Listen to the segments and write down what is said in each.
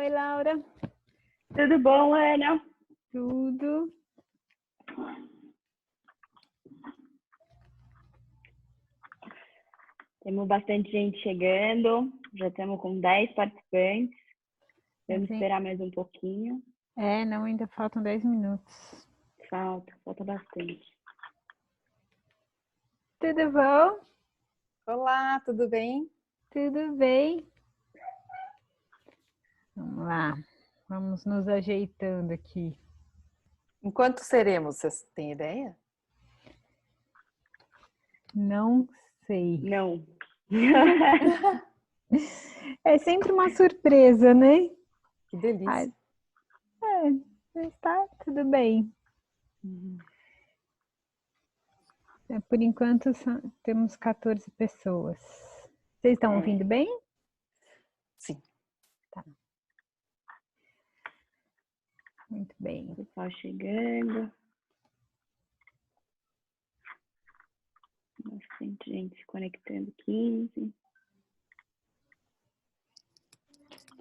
Oi, Laura. Tudo bom, Ana? Tudo. Temos bastante gente chegando. Já estamos com 10 participantes. Vamos esperar mais um pouquinho. Não, ainda faltam 10 minutos. Falta bastante. Tudo bom? Olá, tudo bem? Tudo bem. Vamos lá. Vamos nos ajeitando aqui. Em quanto seremos? Vocês têm ideia? Não sei. Não. É sempre uma surpresa, né? Que delícia. Mas tá tudo bem. Por enquanto temos 14 pessoas. Vocês estão ouvindo bem? Sim. Tá. Muito bem. O pessoal chegando. Bastante gente se conectando. 15.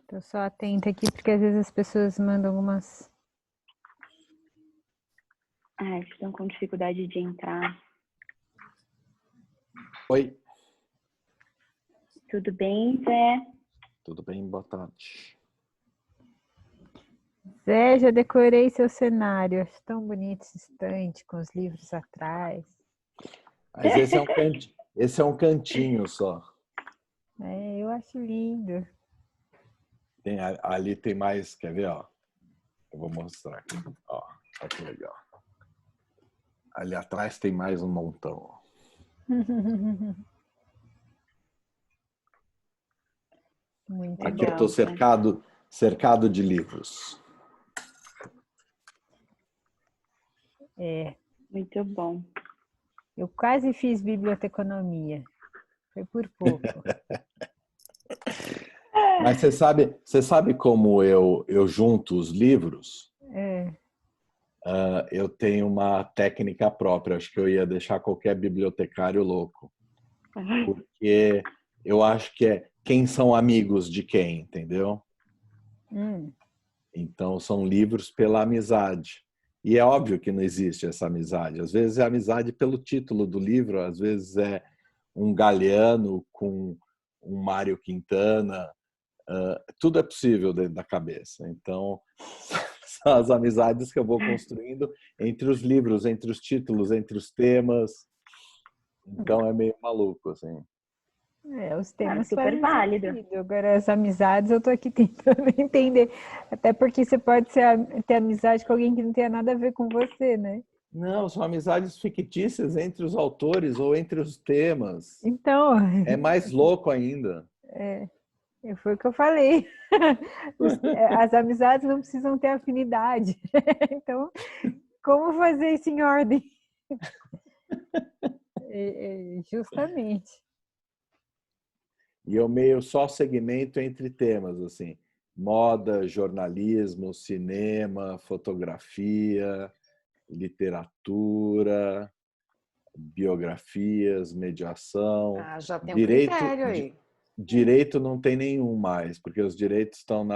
Estou só atenta aqui porque às vezes as pessoas mandam algumas... Estão com dificuldade de entrar. Oi. Tudo bem, Zé? Tudo bem? Boa tarde. Zé, já decorei seu cenário. Acho tão bonito esse estante com os livros atrás. Mas esse é um cantinho só. Eu acho lindo. Ali tem mais, quer ver? Ó? Eu vou mostrar aqui. Ó, olha que legal. Ali atrás tem mais um montão. Muito Aqui legal. eu estou cercado de livros. Muito bom. Eu quase fiz biblioteconomia. Foi por pouco. Mas você sabe como eu junto os livros? Eu tenho uma técnica própria. Acho que eu ia deixar qualquer bibliotecário louco. Porque eu acho que é quem são amigos de quem, entendeu? Então, são livros pela amizade. E é óbvio que não existe essa amizade. Às vezes é amizade pelo título do livro, às vezes é um Galeano com um Mário Quintana. Tudo é possível dentro da cabeça. Então, são as amizades que eu vou construindo entre os livros, entre os títulos, entre os temas. Então, é meio maluco, assim. Os temas super fazem válido. sentido. Agora, as amizades, eu tô aqui tentando entender. Até porque você pode ter amizade com alguém que não tenha nada a ver com você, né? Não, são amizades fictícias entre os autores ou entre os temas. Então... É mais louco ainda. Foi o que eu falei. As amizades não precisam ter afinidade. Então, como fazer isso em ordem? Justamente. E eu meio só segmento entre temas, assim, moda, jornalismo, cinema, fotografia, literatura, biografias, mediação. Já tem um critério aí. Direito não tem nenhum mais, porque os direitos estão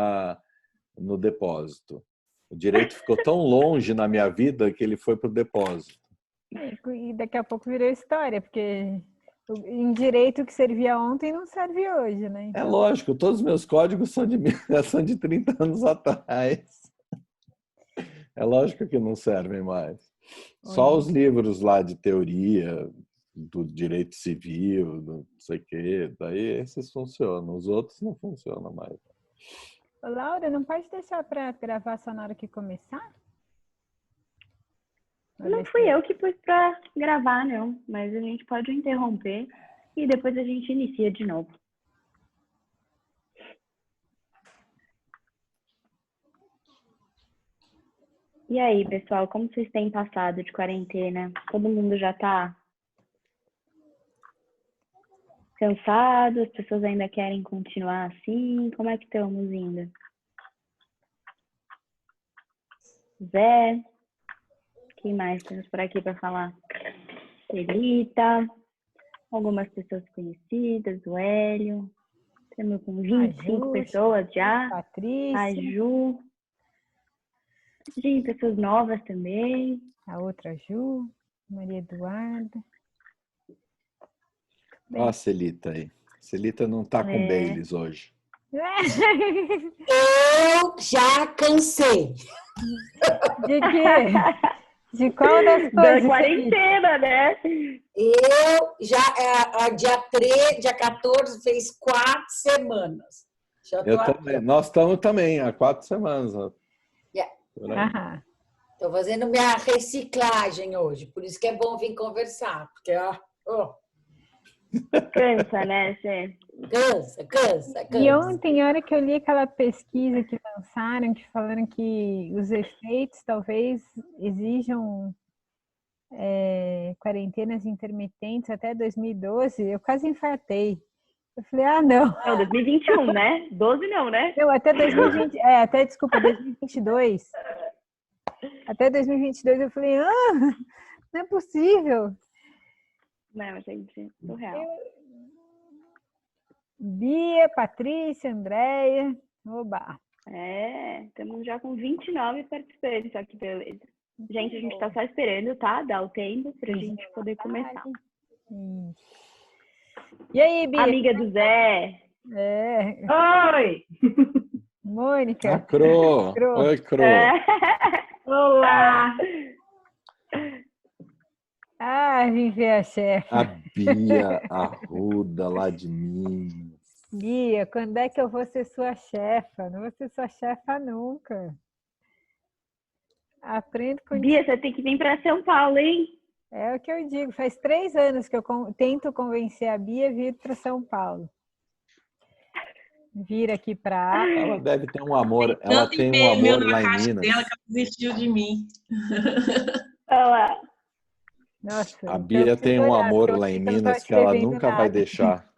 no depósito. O direito ficou tão longe na minha vida que ele foi para o depósito. E daqui a pouco virou história, porque em direito que servia ontem não serve hoje, né? Então... É lógico, todos os meus códigos são de 30 anos atrás. É lógico que não servem mais. Só os livros lá de teoria, do direito civil, do não sei o quê, daí esses funcionam. Os outros não funcionam mais. Laura, não pode deixar para gravar só na hora que começar? Não fui eu que pus para gravar, não. Mas a gente pode interromper e depois a gente inicia de novo. E aí, pessoal, como vocês têm passado de quarentena? Todo mundo já tá cansado? As pessoas ainda querem continuar assim? Como é que estamos indo? Zé? Quem mais temos por aqui para falar? Celita, algumas pessoas conhecidas, o Hélio. Estamos com A 25 Ju, pessoas já. A Patrícia, Ju. Gente, pessoas novas também. a outra Ju, Maria Eduarda. Ó a Celita aí. Celita não tá com Baileys hoje. Eu já cansei. De quê? De qual das Da coisas? quarentena, né? Eu já, dia 14, fez 4 semanas. Já Eu tô também. Nós estamos também há 4 semanas. Ó. Yeah. Por aí. Aham. Tô fazendo minha reciclagem hoje, por isso que é bom vir conversar, porque Cansa, né, Cê? cansa. E ontem, a hora que eu li aquela pesquisa que lançaram, que falaram que os efeitos talvez exijam quarentenas intermitentes até 2012, eu quase infartei. Eu falei, não. Não, 2021, né? 12 não, né? Não, até 2020, desculpa, 2022. Até 2022 eu falei, não é possível. Não, gente, surreal. Bia, Patrícia, Andréia, oba. Estamos já com 29 participantes, ó, que beleza. Gente, a gente tá só esperando, tá? Dar o tempo pra gente poder começar. E aí, Bia? Amiga do Zé. Oi! Mônica. A Cro. Cro. Oi, Cro. Olá! Vim ver a chefe. A Bia Arruda, lá de Minas. Bia, quando é que eu vou ser sua chefa? Não vou ser sua chefa nunca. Aprendo com Bia, você tem que vir para São Paulo, hein? É o que eu digo. Faz 3 anos que eu tento convencer a Bia a vir para São Paulo. Vir aqui para Ela deve ter um amor. Tanto Ela tem um e-mail amor na lá em caixa Minas. dela que ela desistiu de mim. Olha lá. Nossa, A então Bia eu tem preciso um olhar, amor porque eu lá em sei que eu não tô Minas te que ela devendo nunca vai nada. deixar.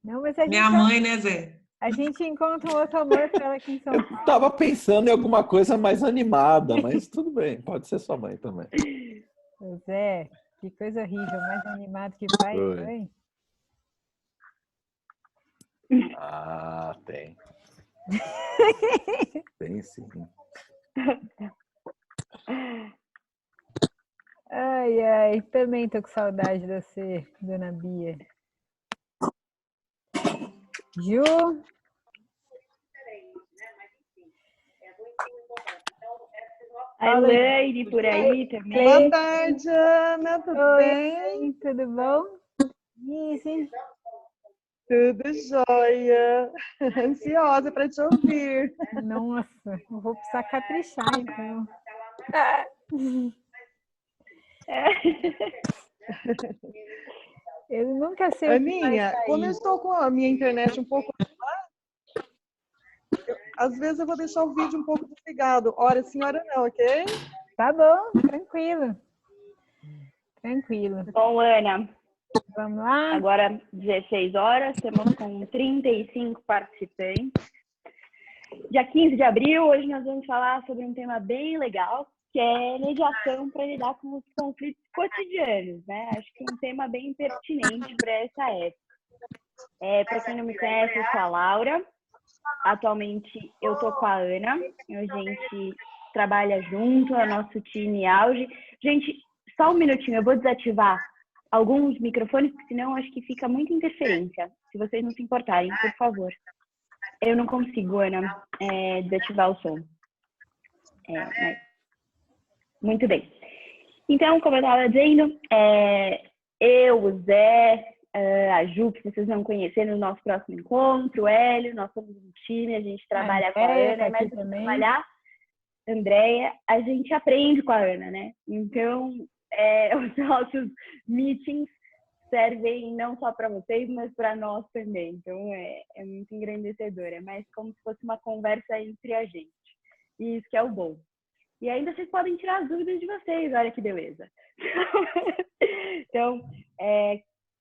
Não, mas a Minha gente, mãe, né, Zé? a gente encontra um outro amor para ela aqui em São Eu Paulo. tava pensando em alguma coisa mais animada, mas tudo bem, pode ser sua mãe também. Zé, que coisa horrível, mais animado que pai e Oi. mãe. Ah, tem. Tem sim. Ai, também tô com saudade de você, dona Bia. Ju? A Elaine por aí também. Boa tarde, Ana. Tudo Oi, bem? tudo bom? Sim. Tudo jóia. Ansiosa para te ouvir. Nossa, eu vou precisar caprichar, então. Eu nunca sei o que vai Aninha, sair. como eu estou com a minha internet um pouco... Às vezes eu vou deixar o vídeo um pouco desligado. Hora sim, hora não, ok? Tá bom, tranquilo. Tranquilo. Bom, Ana, Vamos lá? agora 16 horas, estamos com 35 participantes. Dia 15 de abril, hoje nós vamos falar sobre um tema bem legal, que é mediação para lidar com os conflitos cotidianos, né? Acho que é um tema bem pertinente para essa época. Para quem não me conhece, eu sou a Laura. Atualmente eu tô com a Ana, a gente trabalha junto, é nosso time auge. Gente, só um minutinho, eu vou desativar alguns microfones, porque senão acho que fica muita interferência. Se vocês não se importarem, por favor. Eu não consigo, Ana, desativar o som. Mas... Muito bem. Então, como eu estava dizendo, eu, o Zé, a Ju, que vocês vão conhecer no nosso próximo encontro, o Hélio, nós somos um time, a gente trabalha com a Ana, mas se trabalhar, Andréia, a gente aprende com a Ana, né? Então, os nossos meetings servem não só para vocês, mas para nós também. Então, é muito engrandecedor, é mais como se fosse uma conversa entre a gente. E isso que é o bom. E ainda vocês podem tirar as dúvidas de vocês, olha que beleza. Então,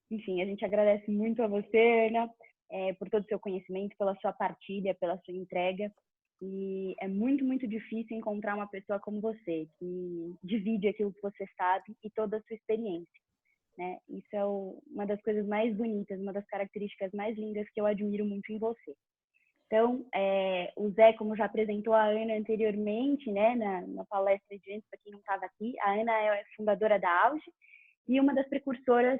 enfim, a gente agradece muito a você, Ana, por todo o seu conhecimento, pela sua partilha, pela sua entrega. E é muito, muito difícil encontrar uma pessoa como você, que divide aquilo que você sabe e toda a sua experiência. né? Isso é uma das coisas mais bonitas, uma das características mais lindas que eu admiro muito em você. Então, o Zé, como já apresentou a Ana anteriormente, né, na palestra de antes, para quem não estava aqui, a Ana é fundadora da Auge e uma das precursoras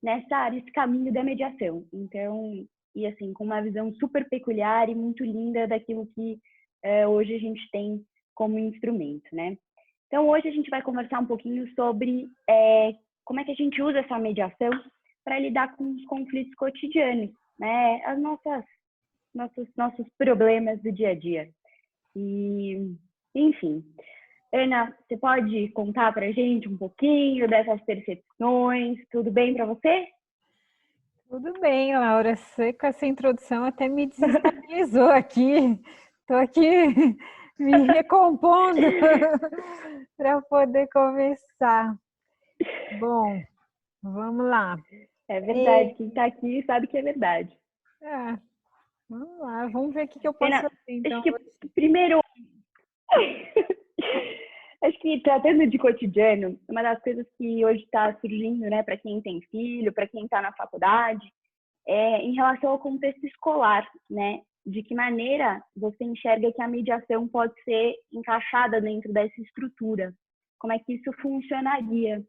nessa área, esse caminho da mediação. Então, e assim, com uma visão super peculiar e muito linda daquilo que hoje a gente tem como instrumento, né? Então, hoje a gente vai conversar um pouquinho sobre como é que a gente usa essa mediação para lidar com os conflitos cotidianos, né? As nossos problemas do dia a dia. E, enfim, Ana, você pode contar para a gente um pouquinho dessas percepções? Tudo bem para você? Tudo bem, Laura. Você, com essa introdução até me desestabilizou aqui. Estou aqui me recompondo para poder começar. Bom, vamos lá. É verdade, quem está aqui sabe que é verdade. Vamos lá, vamos ver o que eu posso fazer, então. Acho que, primeiro, acho que tratando de cotidiano, uma das coisas que hoje está surgindo, né, para quem tem filho, para quem está na faculdade, em relação ao contexto escolar, né? De que maneira você enxerga que a mediação pode ser encaixada dentro dessa estrutura? Como é que isso funcionaria?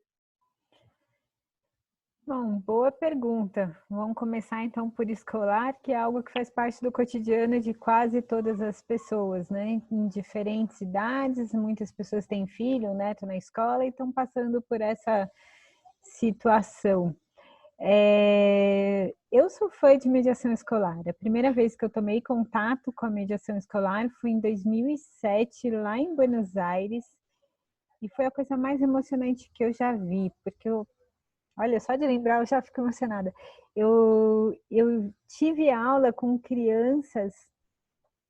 Bom, boa pergunta. Vamos começar então por escolar, que é algo que faz parte do cotidiano de quase todas as pessoas, né? Em diferentes idades, muitas pessoas têm filho, neto na escola e estão passando por essa situação. Eu sou fã de mediação escolar. A primeira vez que eu tomei contato com a mediação escolar foi em 2007, lá em Buenos Aires, e foi a coisa mais emocionante que eu já vi, porque olha, só de lembrar eu já fico emocionada. Eu tive aula com crianças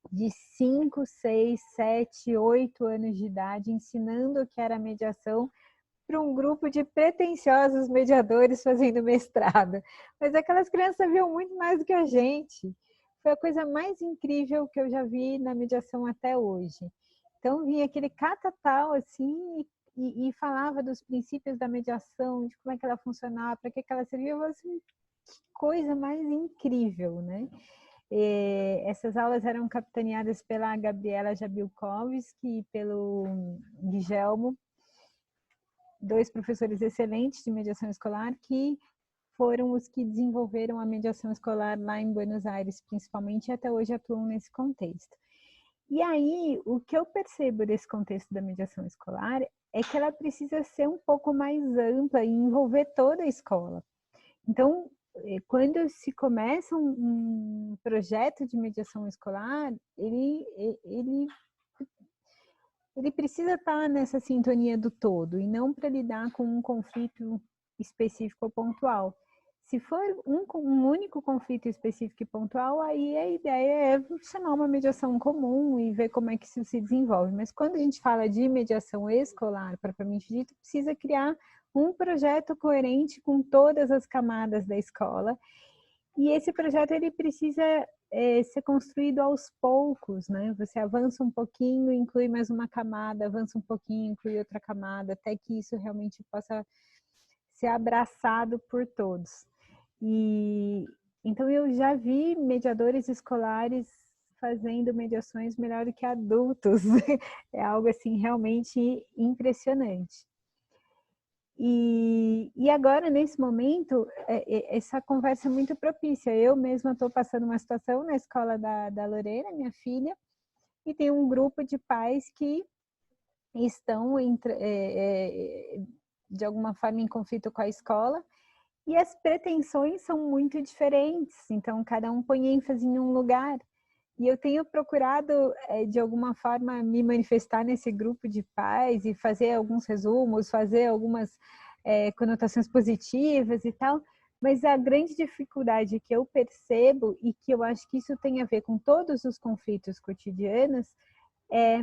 de 5, 6, 7, 8 anos de idade, ensinando o que era mediação para um grupo de pretensiosos mediadores fazendo mestrado. Mas aquelas crianças sabiam muito mais do que a gente. Foi a coisa mais incrível que eu já vi na mediação até hoje. Então, vinha aquele catatal assim e falava dos princípios da mediação, de como é que ela funcionava, para que ela servia. Eu falei assim, que coisa mais incrível, né? Essas aulas eram capitaneadas pela Gabriela Jabilkowski e pelo Guilhermo, dois professores excelentes de mediação escolar que foram os que desenvolveram a mediação escolar lá em Buenos Aires, principalmente, e até hoje atuam nesse contexto. E aí, o que eu percebo desse contexto da mediação escolar é que ela precisa ser um pouco mais ampla e envolver toda a escola. Então, quando se começa um projeto de mediação escolar, ele precisa estar nessa sintonia do todo e não para lidar com um conflito específico ou pontual. Se for um único conflito específico e pontual, aí a ideia é chamar uma mediação comum e ver como é que isso se desenvolve. Mas quando a gente fala de mediação escolar, propriamente dito, precisa criar um projeto coerente com todas as camadas da escola. E esse projeto ele precisa ser construído aos poucos, né? Você avança um pouquinho, inclui mais uma camada, avança um pouquinho, inclui outra camada, até que isso realmente possa ser abraçado por todos. E então eu já vi mediadores escolares fazendo mediações melhor do que adultos. É algo assim realmente impressionante. E agora, nesse momento, essa conversa é muito propícia. Eu mesma estou passando uma situação na escola da Lorena, minha filha, e tem um grupo de pais que estão, de alguma forma, em conflito com a escola, e as pretensões são muito diferentes, então cada um põe ênfase em um lugar. E eu tenho procurado, de alguma forma, me manifestar nesse grupo de pais e fazer alguns resumos, fazer algumas conotações positivas e tal, mas a grande dificuldade que eu percebo, e que eu acho que isso tem a ver com todos os conflitos cotidianos, é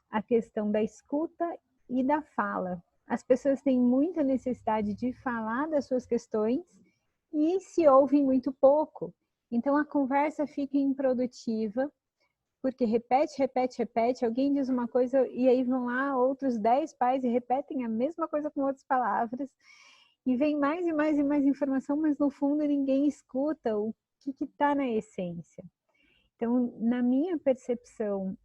a questão da escuta e da fala. As pessoas têm muita necessidade de falar das suas questões e se ouvem muito pouco. Então, a conversa fica improdutiva, porque repete, alguém diz uma coisa e aí vão lá outros 10 pais e repetem a mesma coisa com outras palavras. e vem mais e mais e mais informação, mas no fundo ninguém escuta o que está na essência. Então, na minha percepção,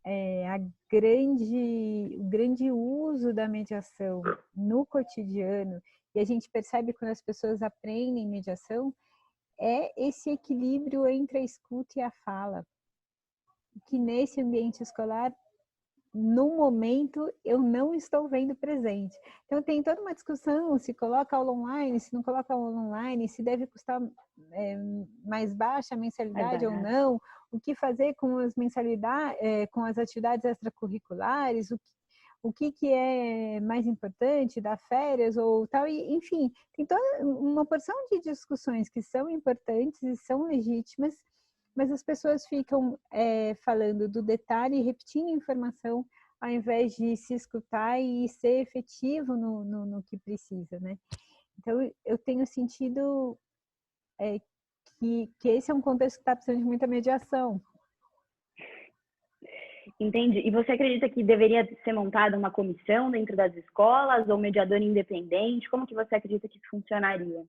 o grande uso da mediação no cotidiano, e a gente percebe quando as pessoas aprendem mediação, é esse equilíbrio entre a escuta e a fala, que nesse ambiente escolar, no momento, eu não estou vendo presente. Então, tem toda uma discussão se coloca aula online, se não coloca aula online, se deve custar mais baixa a mensalidade ou não, o que fazer com as mensalidades, com as atividades extracurriculares, o que é mais importante, dar férias ou tal, e, enfim, tem toda uma porção de discussões que são importantes e são legítimas, mas as pessoas ficam falando do detalhe e repetindo informação ao invés de se escutar e ser efetivo no que precisa, né? Então, eu tenho sentido que esse é um contexto que está precisando de muita mediação. Entendi. E você acredita que deveria ser montada uma comissão dentro das escolas ou mediador independente? Como que você acredita que isso funcionaria?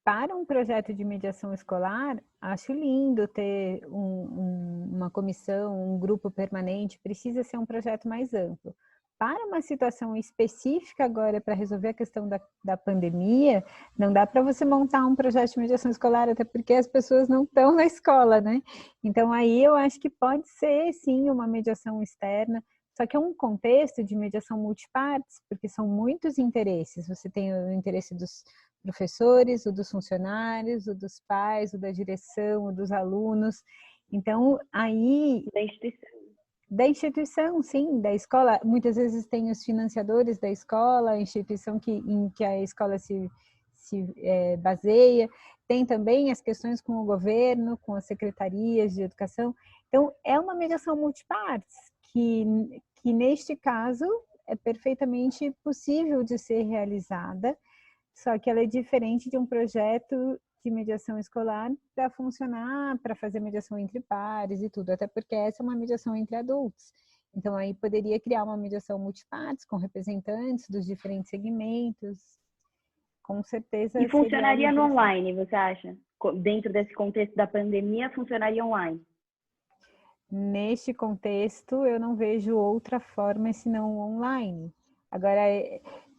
Para um projeto de mediação escolar, acho lindo ter uma comissão, um grupo permanente, precisa ser um projeto mais amplo. Para uma situação específica agora, para resolver a questão da pandemia, não dá para você montar um projeto de mediação escolar, até porque as pessoas não estão na escola, né? Então, aí eu acho que pode ser, sim, uma mediação externa, só que é um contexto de mediação multipartes, porque são muitos interesses. Você tem o interesse dos professores, o dos funcionários, o dos pais, o da direção, o dos alunos. Então, aí... Da instituição, sim, da escola. Muitas vezes tem os financiadores da escola, a instituição em que a escola se baseia. Tem também as questões com o governo, com as secretarias de educação. Então, é uma mediação multipartes, que neste caso é perfeitamente possível de ser realizada, só que ela é diferente de um projeto de mediação escolar para funcionar, para fazer mediação entre pares e tudo, até porque essa é uma mediação entre adultos. Então, aí poderia criar uma mediação multipartes com representantes dos diferentes segmentos, com certeza. E funcionaria no online, você acha? Dentro desse contexto da pandemia, funcionaria online? Neste contexto, eu não vejo outra forma senão online. Agora,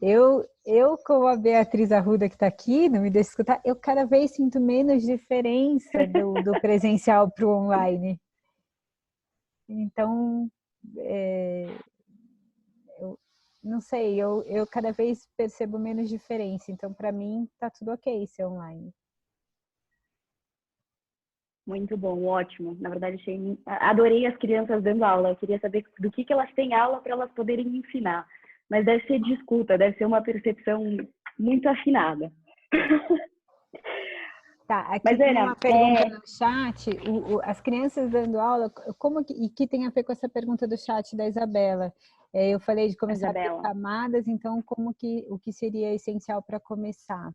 eu como a Beatriz Arruda que está aqui, não me deixa escutar, eu cada vez sinto menos diferença do presencial para o online. Então, eu não sei, eu cada vez percebo menos diferença. Então, para mim, está tudo ok ser online. Muito bom, ótimo. Na verdade, adorei as crianças dando aula. Eu queria saber do que elas têm aula para elas poderem ensinar. Mas deve ser de escuta, deve ser uma percepção muito afinada. Tá, aqui tem uma pergunta no chat, as crianças dando aula, e que tem a ver com essa pergunta do chat da Isabela? Eu falei de começar por camadas, então o que seria essencial para começar?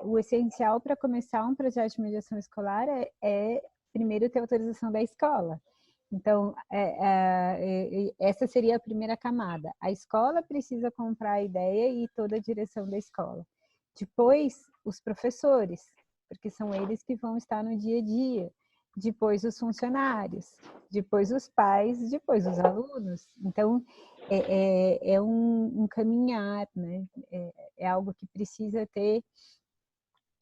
O essencial para começar um projeto de mediação escolar é primeiro ter autorização da escola. Então, essa seria a primeira camada. A escola precisa comprar a ideia e toda a direção da escola. Depois, os professores, porque são eles que vão estar no dia a dia. Depois, os funcionários. Depois, os pais. Depois, os alunos. Então, é um caminhar, né? É algo que precisa ter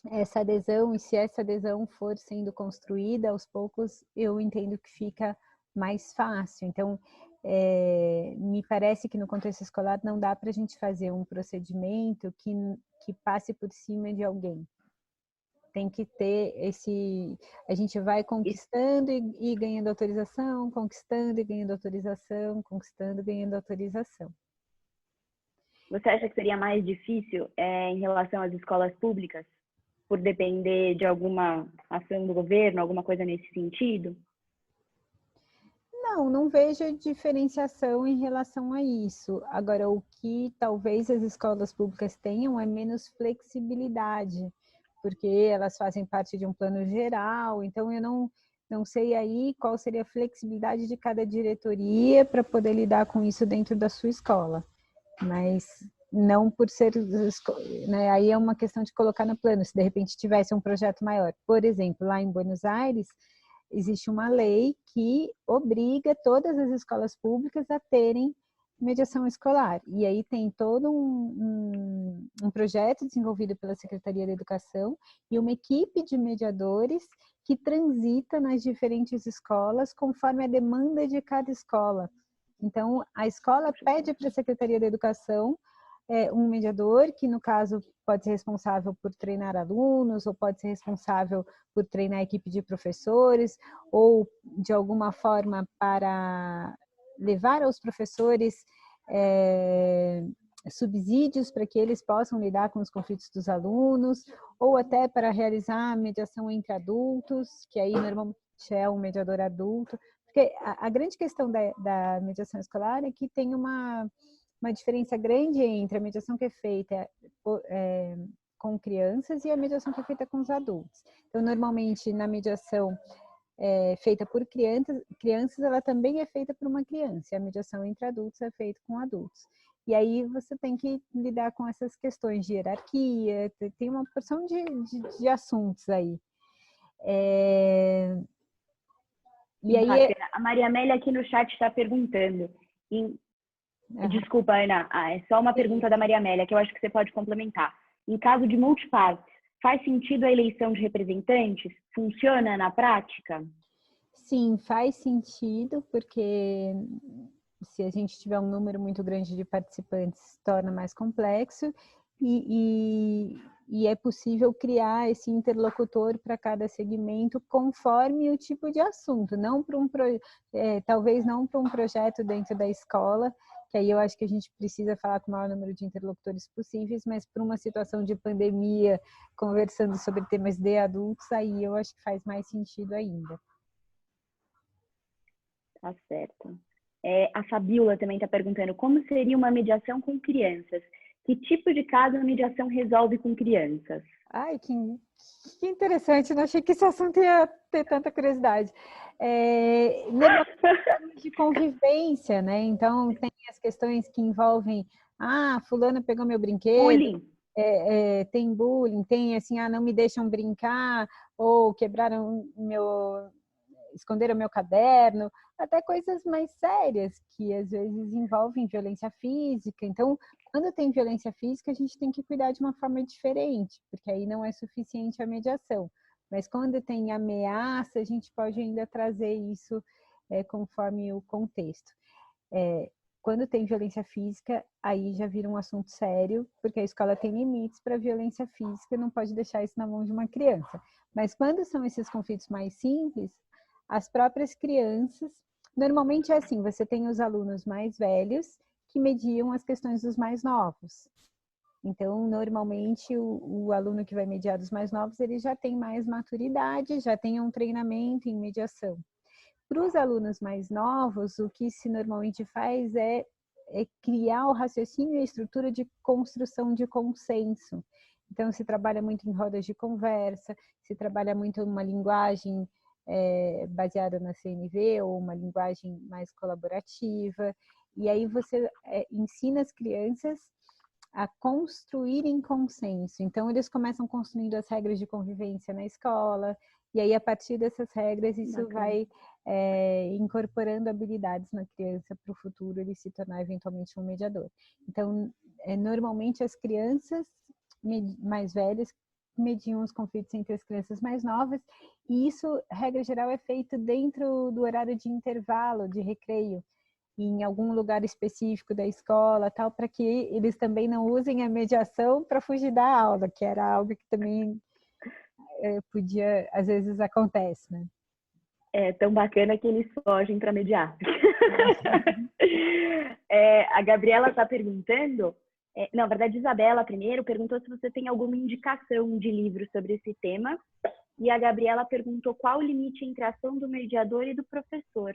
essa adesão, e se essa adesão for sendo construída, aos poucos, eu entendo que fica mais fácil. Então, me parece que no contexto escolar não dá para a gente fazer um procedimento que passe por cima de alguém. Tem que ter a gente vai conquistando e ganhando autorização, conquistando e ganhando autorização, conquistando e ganhando autorização. Você acha que seria mais difícil em relação às escolas públicas, por depender de alguma ação do governo, alguma coisa nesse sentido? Não vejo diferenciação em relação a isso. Agora, o que talvez as escolas públicas tenham é menos flexibilidade, porque elas fazem parte de um plano geral, então eu não sei aí qual seria a flexibilidade de cada diretoria para poder lidar com isso dentro da sua escola. Mas não por ser, né, aí é uma questão de colocar no plano, se de repente tivesse um projeto maior. Por exemplo, lá em Buenos Aires, existe uma lei que obriga todas as escolas públicas a terem mediação escolar. E aí tem todo um projeto desenvolvido pela Secretaria da Educação e uma equipe de mediadores que transita nas diferentes escolas conforme a demanda de cada escola. Então, a escola pede para a Secretaria da Educação um mediador, que no caso pode ser responsável por treinar alunos, ou pode ser responsável por treinar a equipe de professores, ou de alguma forma para levar aos professores subsídios para que eles possam lidar com os conflitos dos alunos, ou até para realizar mediação entre adultos, que aí normalmente é um mediador adulto. Porque a grande questão da mediação escolar é que tem uma diferença grande entre a mediação que é feita com crianças e a mediação que é feita com os adultos. Então, normalmente, na mediação feita por crianças, ela também é feita por uma criança. E a mediação entre adultos é feita com adultos. E aí você tem que lidar com essas questões de hierarquia, tem uma porção de assuntos aí. E aí, a Maria Amélia aqui no chat está perguntando. Desculpa, Ana, é só uma pergunta da Maria Amélia que eu acho que você pode complementar. Em caso de multipartes, faz sentido a eleição de representantes? Funciona na prática? Sim, faz sentido, porque se a gente tiver um número muito grande de participantes, torna mais complexo e é possível criar esse interlocutor para cada segmento conforme o tipo de assunto, não para talvez não para um projeto dentro da escola, que aí eu acho que a gente precisa falar com o maior número de interlocutores possíveis, mas para uma situação de pandemia, conversando sobre temas de adultos, aí eu acho que faz mais sentido ainda. Tá certo. A Fabiola também está perguntando como seria uma mediação com crianças. Que tipo de caso a mediação resolve com crianças? Ai, que interessante. Não achei que esse assunto ia ter tanta curiosidade. De convivência, né? Então, tem as questões que envolvem fulano pegou meu brinquedo. Bullying. Tem bullying, tem assim, não me deixam brincar, ou esconderam meu caderno, até coisas mais sérias, que às vezes envolvem violência física. Então, quando tem violência física, a gente tem que cuidar de uma forma diferente, porque aí não é suficiente a mediação. Mas quando tem ameaça, a gente pode ainda trazer isso conforme o contexto. Quando tem violência física, aí já vira um assunto sério, porque a escola tem limites para violência física, não pode deixar isso na mão de uma criança. Mas quando são esses conflitos mais simples, as próprias crianças, normalmente é assim, você tem os alunos mais velhos que mediam as questões dos mais novos. Então, normalmente, o aluno que vai mediar dos mais novos, ele já tem mais maturidade, já tem um treinamento em mediação. Para os alunos mais novos, o que se normalmente faz é criar o raciocínio e a estrutura de construção de consenso. Então, se trabalha muito em rodas de conversa, se trabalha muito em uma linguagem baseada na CNV ou uma linguagem mais colaborativa. E aí você ensina as crianças a construírem consenso. Então, eles começam construindo as regras de convivência na escola, e aí, a partir dessas regras, isso vai incorporando habilidades na criança para o futuro ele se tornar eventualmente um mediador. Então, normalmente as crianças mais velhas mediam os conflitos entre as crianças mais novas, e isso, regra geral, é feito dentro do horário de intervalo, de recreio, em algum lugar específico da escola, tal, para que eles também não usem a mediação para fugir da aula, que era algo que também podia, às vezes acontece, né? É tão bacana que eles fogem para mediar. A Gabriela está perguntando, na verdade, Isabela primeiro perguntou se você tem alguma indicação de livro sobre esse tema, e a Gabriela perguntou qual o limite entre a ação do mediador e do professor.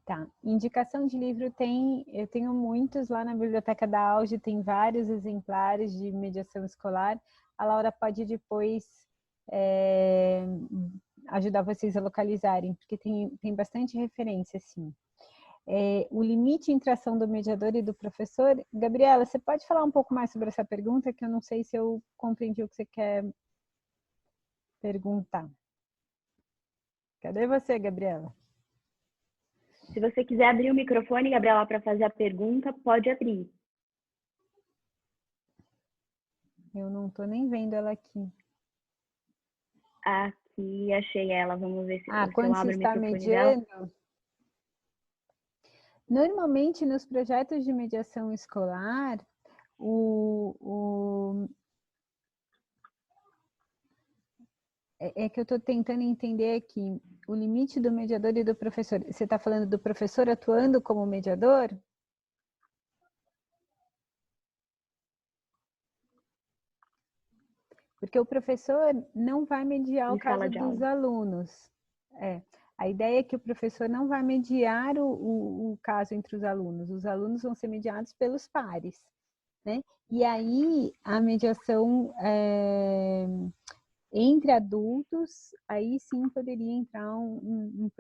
Tá, indicação de livro eu tenho muitos lá na biblioteca da Auge, tem vários exemplares de mediação escolar. A Laura pode depois ajudar vocês a localizarem, porque tem bastante referência, sim. o limite entre a ação do mediador e do professor. Gabriela, você pode falar um pouco mais sobre essa pergunta, que eu não sei se eu compreendi o que você quer perguntar. Cadê você, Gabriela? Se você quiser abrir o microfone, Gabriela, para fazer a pergunta, pode abrir. Eu não estou nem vendo ela aqui. Aqui, achei ela. Vamos ver se, se quando eu você abro o está microfone dela. mediando, normalmente nos projetos de mediação escolar, é que eu estou tentando entender aqui o limite do mediador e do professor. Você está falando do professor atuando como mediador? Porque o professor não vai mediar o caso dos alunos. A ideia é que o professor não vai mediar o caso entre os alunos vão ser mediados pelos pares, né? E aí, a mediação entre adultos, aí sim poderia entrar um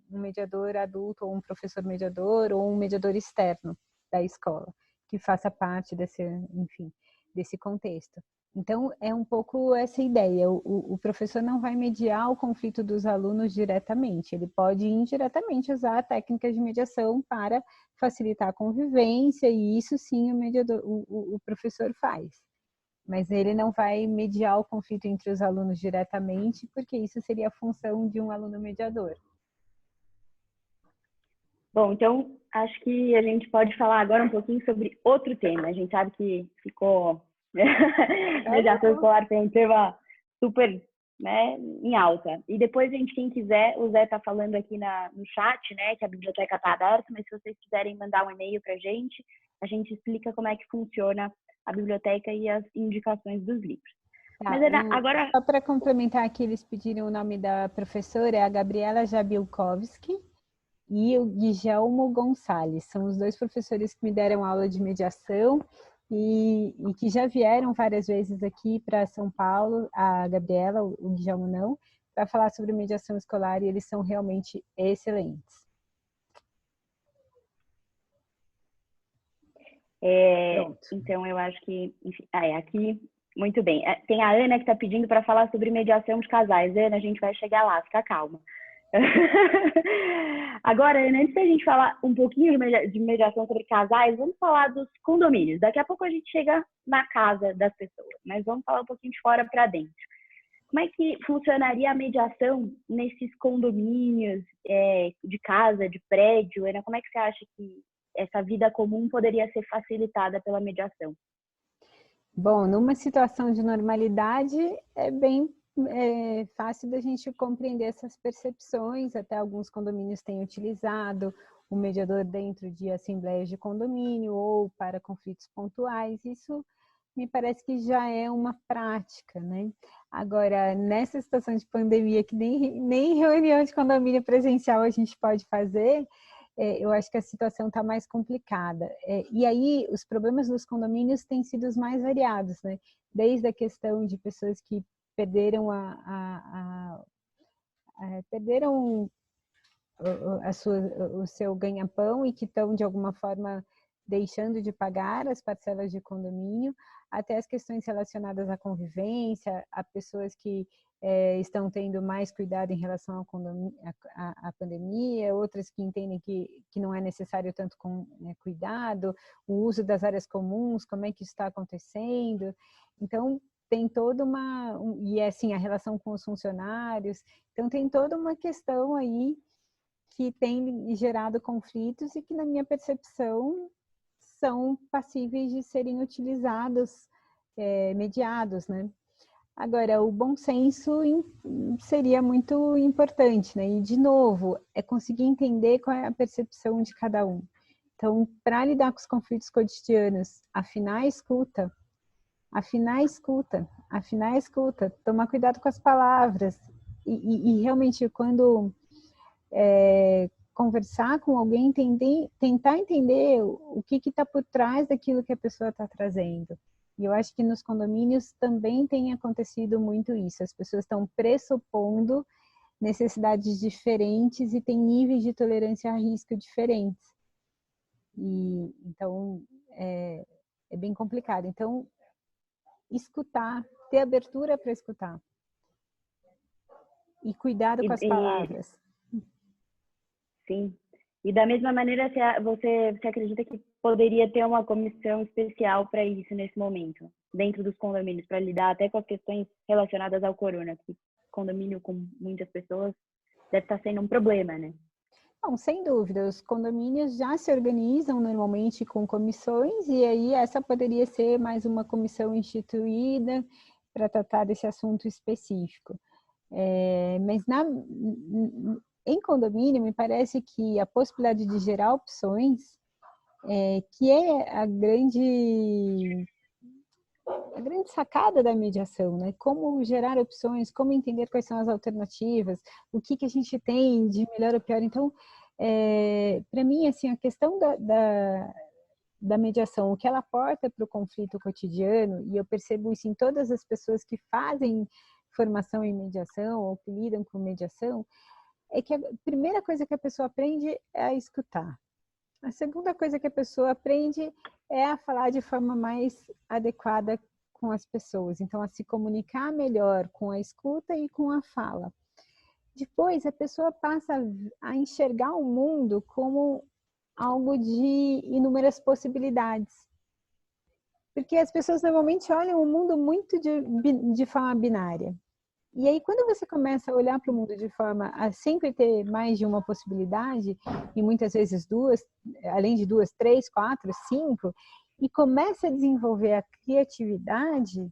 mediador adulto, ou um professor mediador, ou um mediador externo da escola, que faça parte desse contexto. Então, é um pouco essa ideia. O professor não vai mediar o conflito dos alunos diretamente. Ele pode indiretamente usar técnicas de mediação para facilitar a convivência, e isso sim o professor faz. Mas ele não vai mediar o conflito entre os alunos diretamente, porque isso seria a função de um aluno mediador. Bom, então, acho que a gente pode falar agora um pouquinho sobre outro tema. A gente sabe que ficou... mediação escolar foi um tema super, né, em alta. E depois, quem quiser, o Zé está falando aqui no chat, né, que a biblioteca está aberta, mas se vocês quiserem mandar um e-mail para a gente explica como é que funciona a biblioteca e as indicações dos livros. Mas agora... Só para complementar aqui, eles pediram o nome da professora, é a Gabriela Jabilkowski e o Guilherme Gonçalves. São os dois professores que me deram aula de mediação e que já vieram várias vezes aqui para São Paulo, a Gabriela, o Guilherme não, para falar sobre mediação escolar, e eles são realmente excelentes. Então, eu acho que... Enfim, aqui... Muito bem. Tem a Ana que está pedindo para falar sobre mediação de casais. Ana, a gente vai chegar lá, fica calma. Agora, Ana, antes da gente falar um pouquinho de mediação sobre casais, vamos falar dos condomínios. Daqui a pouco a gente chega na casa das pessoas, mas vamos falar um pouquinho de fora para dentro. Como é que funcionaria a mediação nesses condomínios de casa, de prédio? Ana, como é que você acha que essa vida comum poderia ser facilitada pela mediação? Bom, numa situação de normalidade, é bem fácil da gente compreender essas percepções. Até alguns condomínios têm utilizado o mediador dentro de assembleias de condomínio ou para conflitos pontuais. Isso me parece que já é uma prática, né? Agora, nessa situação de pandemia, que nem reunião de condomínio presencial a gente pode fazer, eu acho que a situação está mais complicada. E aí, os problemas dos condomínios têm sido os mais variados, né? Desde a questão de pessoas que perderam o seu ganha-pão e que estão, de alguma forma, deixando de pagar as parcelas de condomínio, até as questões relacionadas à convivência, a pessoas que estão tendo mais cuidado em relação à pandemia, outras que entendem que não é necessário tanto cuidado, o uso das áreas comuns, como é que isso está acontecendo. Então, tem toda e assim, a relação com os funcionários, então tem toda uma questão aí que tem gerado conflitos e que, na minha percepção, são passíveis de serem utilizados, mediados, né? Agora, o bom senso seria muito importante, né? E, de novo, é conseguir entender qual é a percepção de cada um. Então, para lidar com os conflitos cotidianos, afinar a escuta, tomar cuidado com as palavras e realmente, quando conversar com alguém, tentar entender o que está por trás daquilo que a pessoa está trazendo. E eu acho que nos condomínios também tem acontecido muito isso. As pessoas estão pressupondo necessidades diferentes e têm níveis de tolerância a risco diferentes. E, então, é bem complicado. Então, escutar, ter abertura para escutar. E cuidado com as palavras. Sim. E da mesma maneira, você acredita que poderia ter uma comissão especial para isso nesse momento, dentro dos condomínios, para lidar até com as questões relacionadas ao corona, que condomínio com muitas pessoas deve estar sendo um problema, né? Não, sem dúvida, os condomínios já se organizam normalmente com comissões e aí essa poderia ser mais uma comissão instituída para tratar desse assunto específico. Mas em condomínio, me parece que a possibilidade de gerar opções, que é a grande sacada da mediação, né? Como gerar opções, como entender quais são as alternativas, o que a gente tem de melhor ou pior. Então, para mim, assim, a questão da mediação, o que ela aporta para o conflito cotidiano, e eu percebo isso em todas as pessoas que fazem formação em mediação ou que lidam com mediação, é que a primeira coisa que a pessoa aprende é a escutar. A segunda coisa que a pessoa aprende é a falar de forma mais adequada com as pessoas. Então, a se comunicar melhor com a escuta e com a fala. Depois, a pessoa passa a enxergar o mundo como algo de inúmeras possibilidades. Porque as pessoas normalmente olham o mundo muito de forma binária. E aí, quando você começa a olhar para o mundo de forma a sempre ter mais de uma possibilidade, e muitas vezes duas, além de duas, três, quatro, cinco, e começa a desenvolver a criatividade,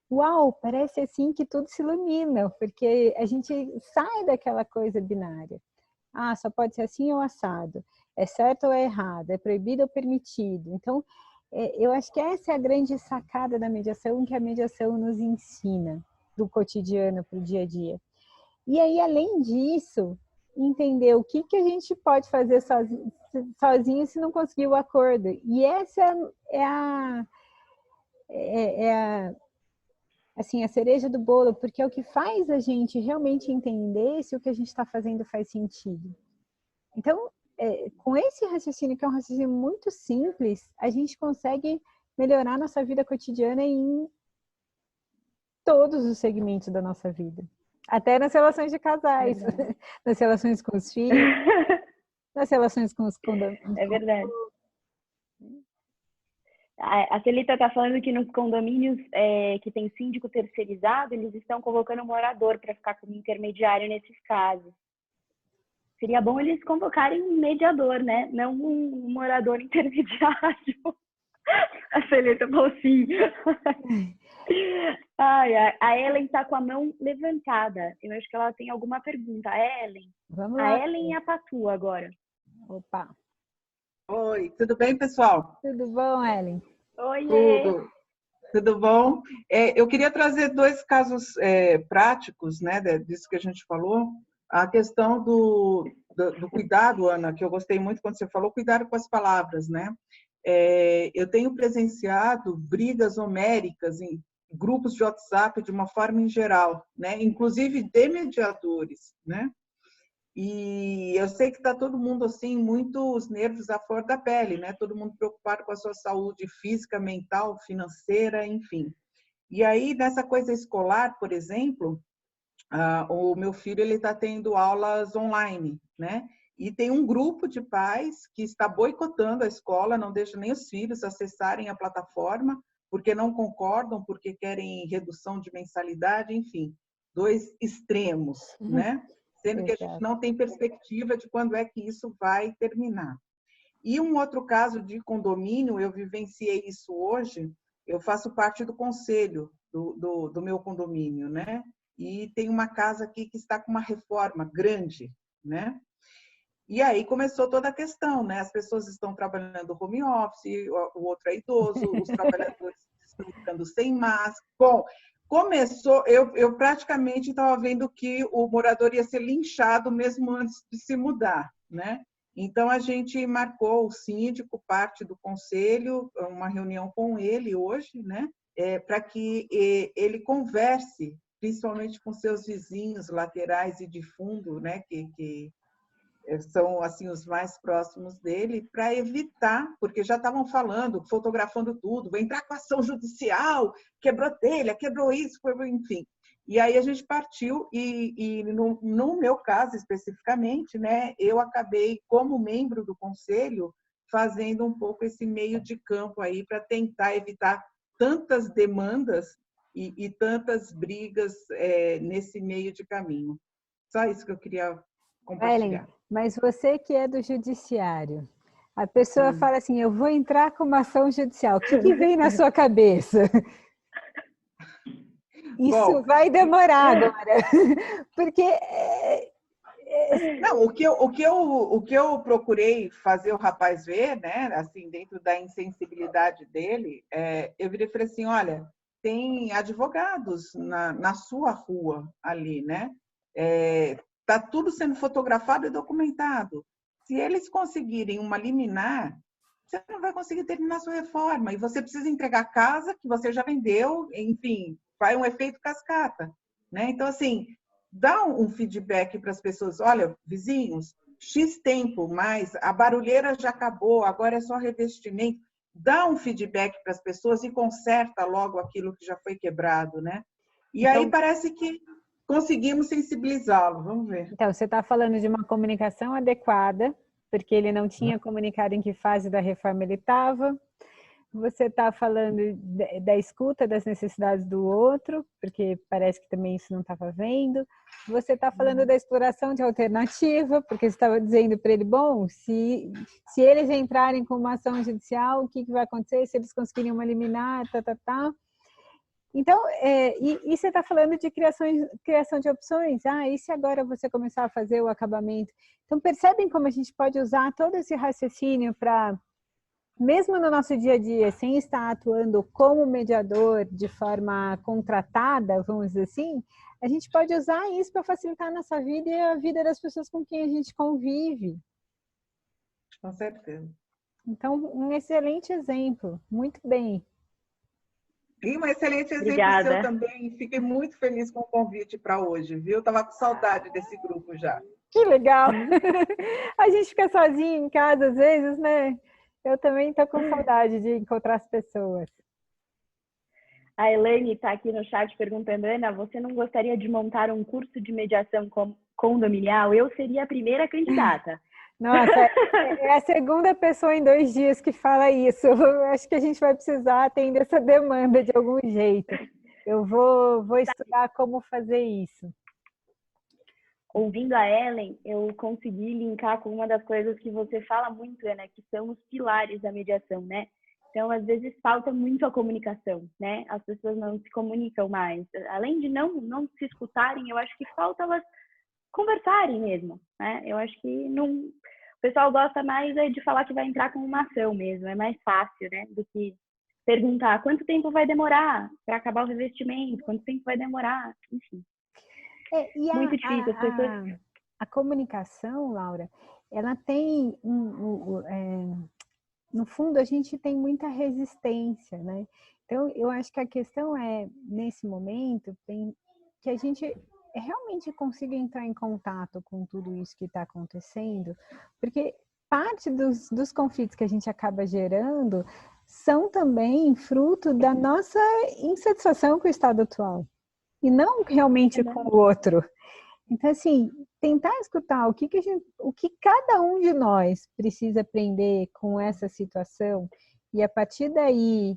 uau, parece assim que tudo se ilumina, porque a gente sai daquela coisa binária. Ah, só pode ser assim ou assado, é certo ou é errado, é proibido ou permitido. Então, eu acho que essa é a grande sacada da mediação, que a mediação nos ensina, do cotidiano para o dia a dia. E aí, além disso, entender o que a gente pode fazer sozinho se não conseguir o acordo. E essa assim, a cereja do bolo, porque é o que faz a gente realmente entender se o que a gente está fazendo faz sentido. Então, com esse raciocínio, que é um raciocínio muito simples, a gente consegue melhorar nossa vida cotidiana em todos os segmentos da nossa vida. Até nas relações de casais, nas relações com os filhos, nas relações com os condomínios. É verdade. A Celita está falando que nos condomínios que tem síndico terceirizado, eles estão colocando um morador para ficar como intermediário nesses casos. Seria bom eles convocarem um mediador, né? Não um morador intermediário. A Celita falou sim. A Ellen está com a mão levantada. Eu acho que ela tem alguma pergunta. Ellen. Vamos lá. A Ellen e a Patu agora. Opa. Oi, tudo bem, pessoal? Tudo bom, Ellen? Oi. Tudo bom? Eu queria trazer dois casos práticos, né, disso que a gente falou. A questão do cuidado, Ana, que eu gostei muito quando você falou, cuidado com as palavras, né? Eu tenho presenciado brigas homéricas em grupos de WhatsApp de uma forma em geral, né? Inclusive de mediadores, né? E eu sei que está todo mundo assim, muito os nervos à flor da pele, né? Todo mundo preocupado com a sua saúde física, mental, financeira, enfim. E aí, nessa coisa escolar, por exemplo, o meu filho ele está tendo aulas online, né? E tem um grupo de pais que está boicotando a escola, não deixa nem os filhos acessarem a plataforma, porque não concordam, porque querem redução de mensalidade, enfim, dois extremos, né? Sendo que a gente não tem perspectiva de quando é que isso vai terminar. E um outro caso de condomínio, eu vivenciei isso hoje, eu faço parte do conselho do meu condomínio, né? E tem uma casa aqui que está com uma reforma grande, né? E aí começou toda a questão, né? As pessoas estão trabalhando home office, o outro é idoso, os trabalhadores estão ficando sem máscara. Bom, começou, eu praticamente estava vendo que o morador ia ser linchado mesmo antes de se mudar, né? Então, a gente marcou o síndico, parte do conselho, uma reunião com ele hoje, né? Para que ele converse principalmente com seus vizinhos laterais e de fundo, né, que são assim os mais próximos dele, para evitar, porque já estavam falando, fotografando tudo, vai entrar com ação judicial, quebrou telha, quebrou isso, enfim. E aí a gente partiu e no meu caso especificamente, né, eu acabei como membro do conselho fazendo um pouco esse meio de campo aí para tentar evitar tantas demandas e tantas brigas nesse meio de caminho. Só isso que eu queria compartilhar. Ellen, mas você que é do judiciário, a pessoa fala assim, eu vou entrar com uma ação judicial. O que vem na sua cabeça? Isso vai demorar agora, porque não, o que eu procurei fazer o rapaz ver, né, assim, dentro da insensibilidade dele, eu virei e falei assim, olha, tem advogados na sua rua ali, né? Tá tudo sendo fotografado e documentado. Se eles conseguirem uma liminar, você não vai conseguir terminar sua reforma e você precisa entregar a casa que você já vendeu, enfim, vai um efeito cascata, né? Então, assim, dá um feedback para as pessoas. Olha, vizinhos, X tempo, mas a barulheira já acabou, agora é só revestimento. Dá um feedback para as pessoas e conserta logo aquilo que já foi quebrado, né? E aí parece que conseguimos sensibilizá-lo. Vamos ver. Então, você está falando de uma comunicação adequada, porque ele não tinha comunicado em que fase da reforma ele estava. Você está falando da escuta das necessidades do outro, porque parece que também isso não estava vendo. Você está falando da exploração de alternativa, porque você estava dizendo para ele, bom, se eles entrarem com uma ação judicial, o que vai acontecer? Se eles conseguirem uma liminar, tá. Então, e você está falando de criação de opções. E se agora você começar a fazer o acabamento? Então, percebem como a gente pode usar todo esse raciocínio para, mesmo no nosso dia a dia, sem estar atuando como mediador de forma contratada, vamos dizer assim, a gente pode usar isso para facilitar a nossa vida e a vida das pessoas com quem a gente convive. Com certeza. Então, um excelente exemplo. Muito bem. E um excelente exemplo Obrigada. seu também. Fiquei muito feliz com o convite para hoje, viu? Estava com saudade desse grupo já. Que legal! A gente fica sozinho em casa às vezes, né? Eu também estou com saudade de encontrar as pessoas. A Elaine está aqui no chat perguntando, Ana, você não gostaria de montar um curso de mediação condominial? Eu seria a primeira candidata. Nossa, é a segunda pessoa em 2 dias que fala isso. Eu acho que a gente vai precisar atender essa demanda de algum jeito. Eu vou estudar como fazer isso. Ouvindo a Ellen, eu consegui linkar com uma das coisas que você fala muito, Ana, que são os pilares da mediação, né? Então, às vezes, falta muito a comunicação, né? As pessoas não se comunicam mais. Além de não se escutarem, eu acho que falta elas conversarem mesmo, né? Eu acho que o pessoal gosta mais de falar que vai entrar com uma ação mesmo, é mais fácil, né? Do que perguntar quanto tempo vai demorar para acabar o revestimento, quanto tempo vai demorar, enfim. Muito difícil. As pessoas... A comunicação, Laura, ela tem no fundo, a gente tem muita resistência, né? Então, eu acho que a questão é, nesse momento, que a gente realmente consiga entrar em contato com tudo isso que está acontecendo, porque parte dos conflitos que a gente acaba gerando são também fruto da nossa insatisfação com o estado atual, e não realmente com o outro. Então, assim, tentar escutar o que cada um de nós precisa aprender com essa situação e, a partir daí,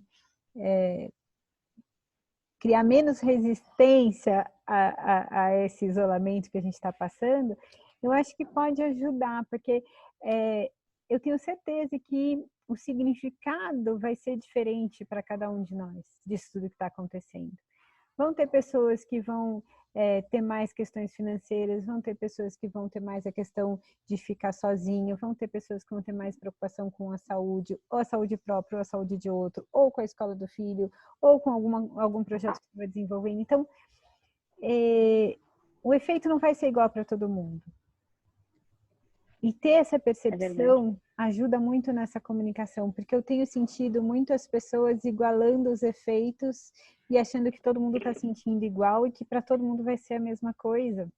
criar menos resistência a esse isolamento que a gente está passando, eu acho que pode ajudar, porque eu tenho certeza que o significado vai ser diferente para cada um de nós, disso tudo que está acontecendo. Vão ter pessoas que vão ter mais questões financeiras, vão ter pessoas que vão ter mais a questão de ficar sozinho, vão ter pessoas que vão ter mais preocupação com a saúde, ou a saúde própria, ou a saúde de outro, ou com a escola do filho, ou com algum projeto que vai desenvolvendo. Então, o efeito não vai ser igual para todo mundo. E ter essa percepção ajuda muito nessa comunicação, porque eu tenho sentido muito as pessoas igualando os efeitos e achando que todo mundo está sentindo igual e que para todo mundo vai ser a mesma coisa.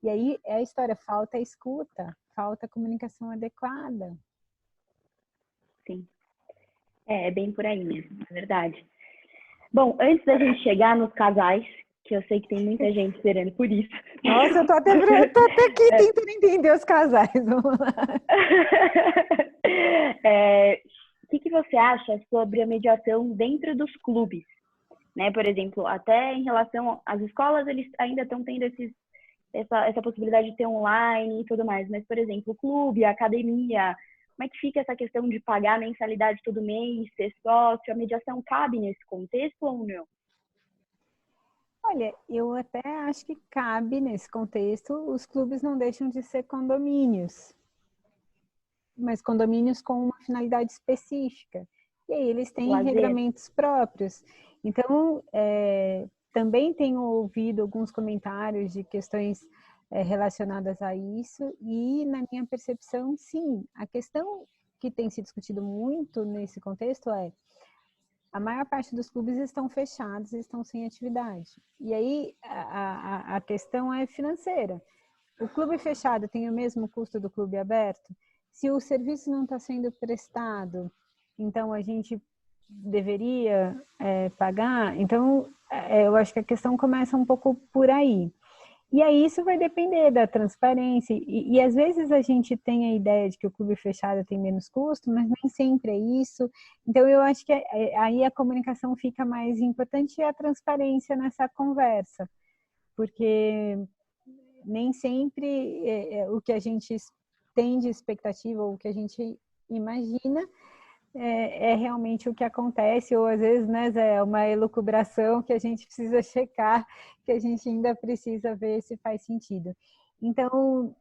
E aí é a história, falta escuta, falta comunicação adequada. Sim. É bem por aí mesmo, é verdade. Bom, antes da gente chegar nos casais, que eu sei que tem muita gente esperando por isso. Nossa, eu tô até aqui tentando entender os casais. Vamos lá. O que você acha sobre a mediação dentro dos clubes? Né? Por exemplo, até em relação às escolas, eles ainda estão tendo essa possibilidade de ter online e tudo mais. Mas, por exemplo, o clube, a academia, como é que fica essa questão de pagar mensalidade todo mês, ser sócio? A mediação cabe nesse contexto ou não? Olha, eu até acho que cabe nesse contexto. Os clubes não deixam de ser condomínios, mas condomínios com uma finalidade específica. E aí eles têm regramentos próprios. Então, também tenho ouvido alguns comentários de questões relacionadas a isso, e na minha percepção, sim. A questão que tem se discutido muito nesse contexto é: a maior parte dos clubes estão fechados, estão sem atividade. E aí a questão é financeira. O clube fechado tem o mesmo custo do clube aberto? Se o serviço não está sendo prestado, então a gente deveria pagar? Então, eu acho que a questão começa um pouco por aí. E aí isso vai depender da transparência. E às vezes a gente tem a ideia de que o clube fechado tem menos custo, mas nem sempre é isso. Então eu acho que aí a comunicação fica mais importante, e a transparência nessa conversa. Porque nem sempre o que a gente tem de expectativa ou o que a gente imagina é realmente o que acontece, ou às vezes, né, Zé, é uma elucubração que a gente precisa checar, que a gente ainda precisa ver se faz sentido. Então,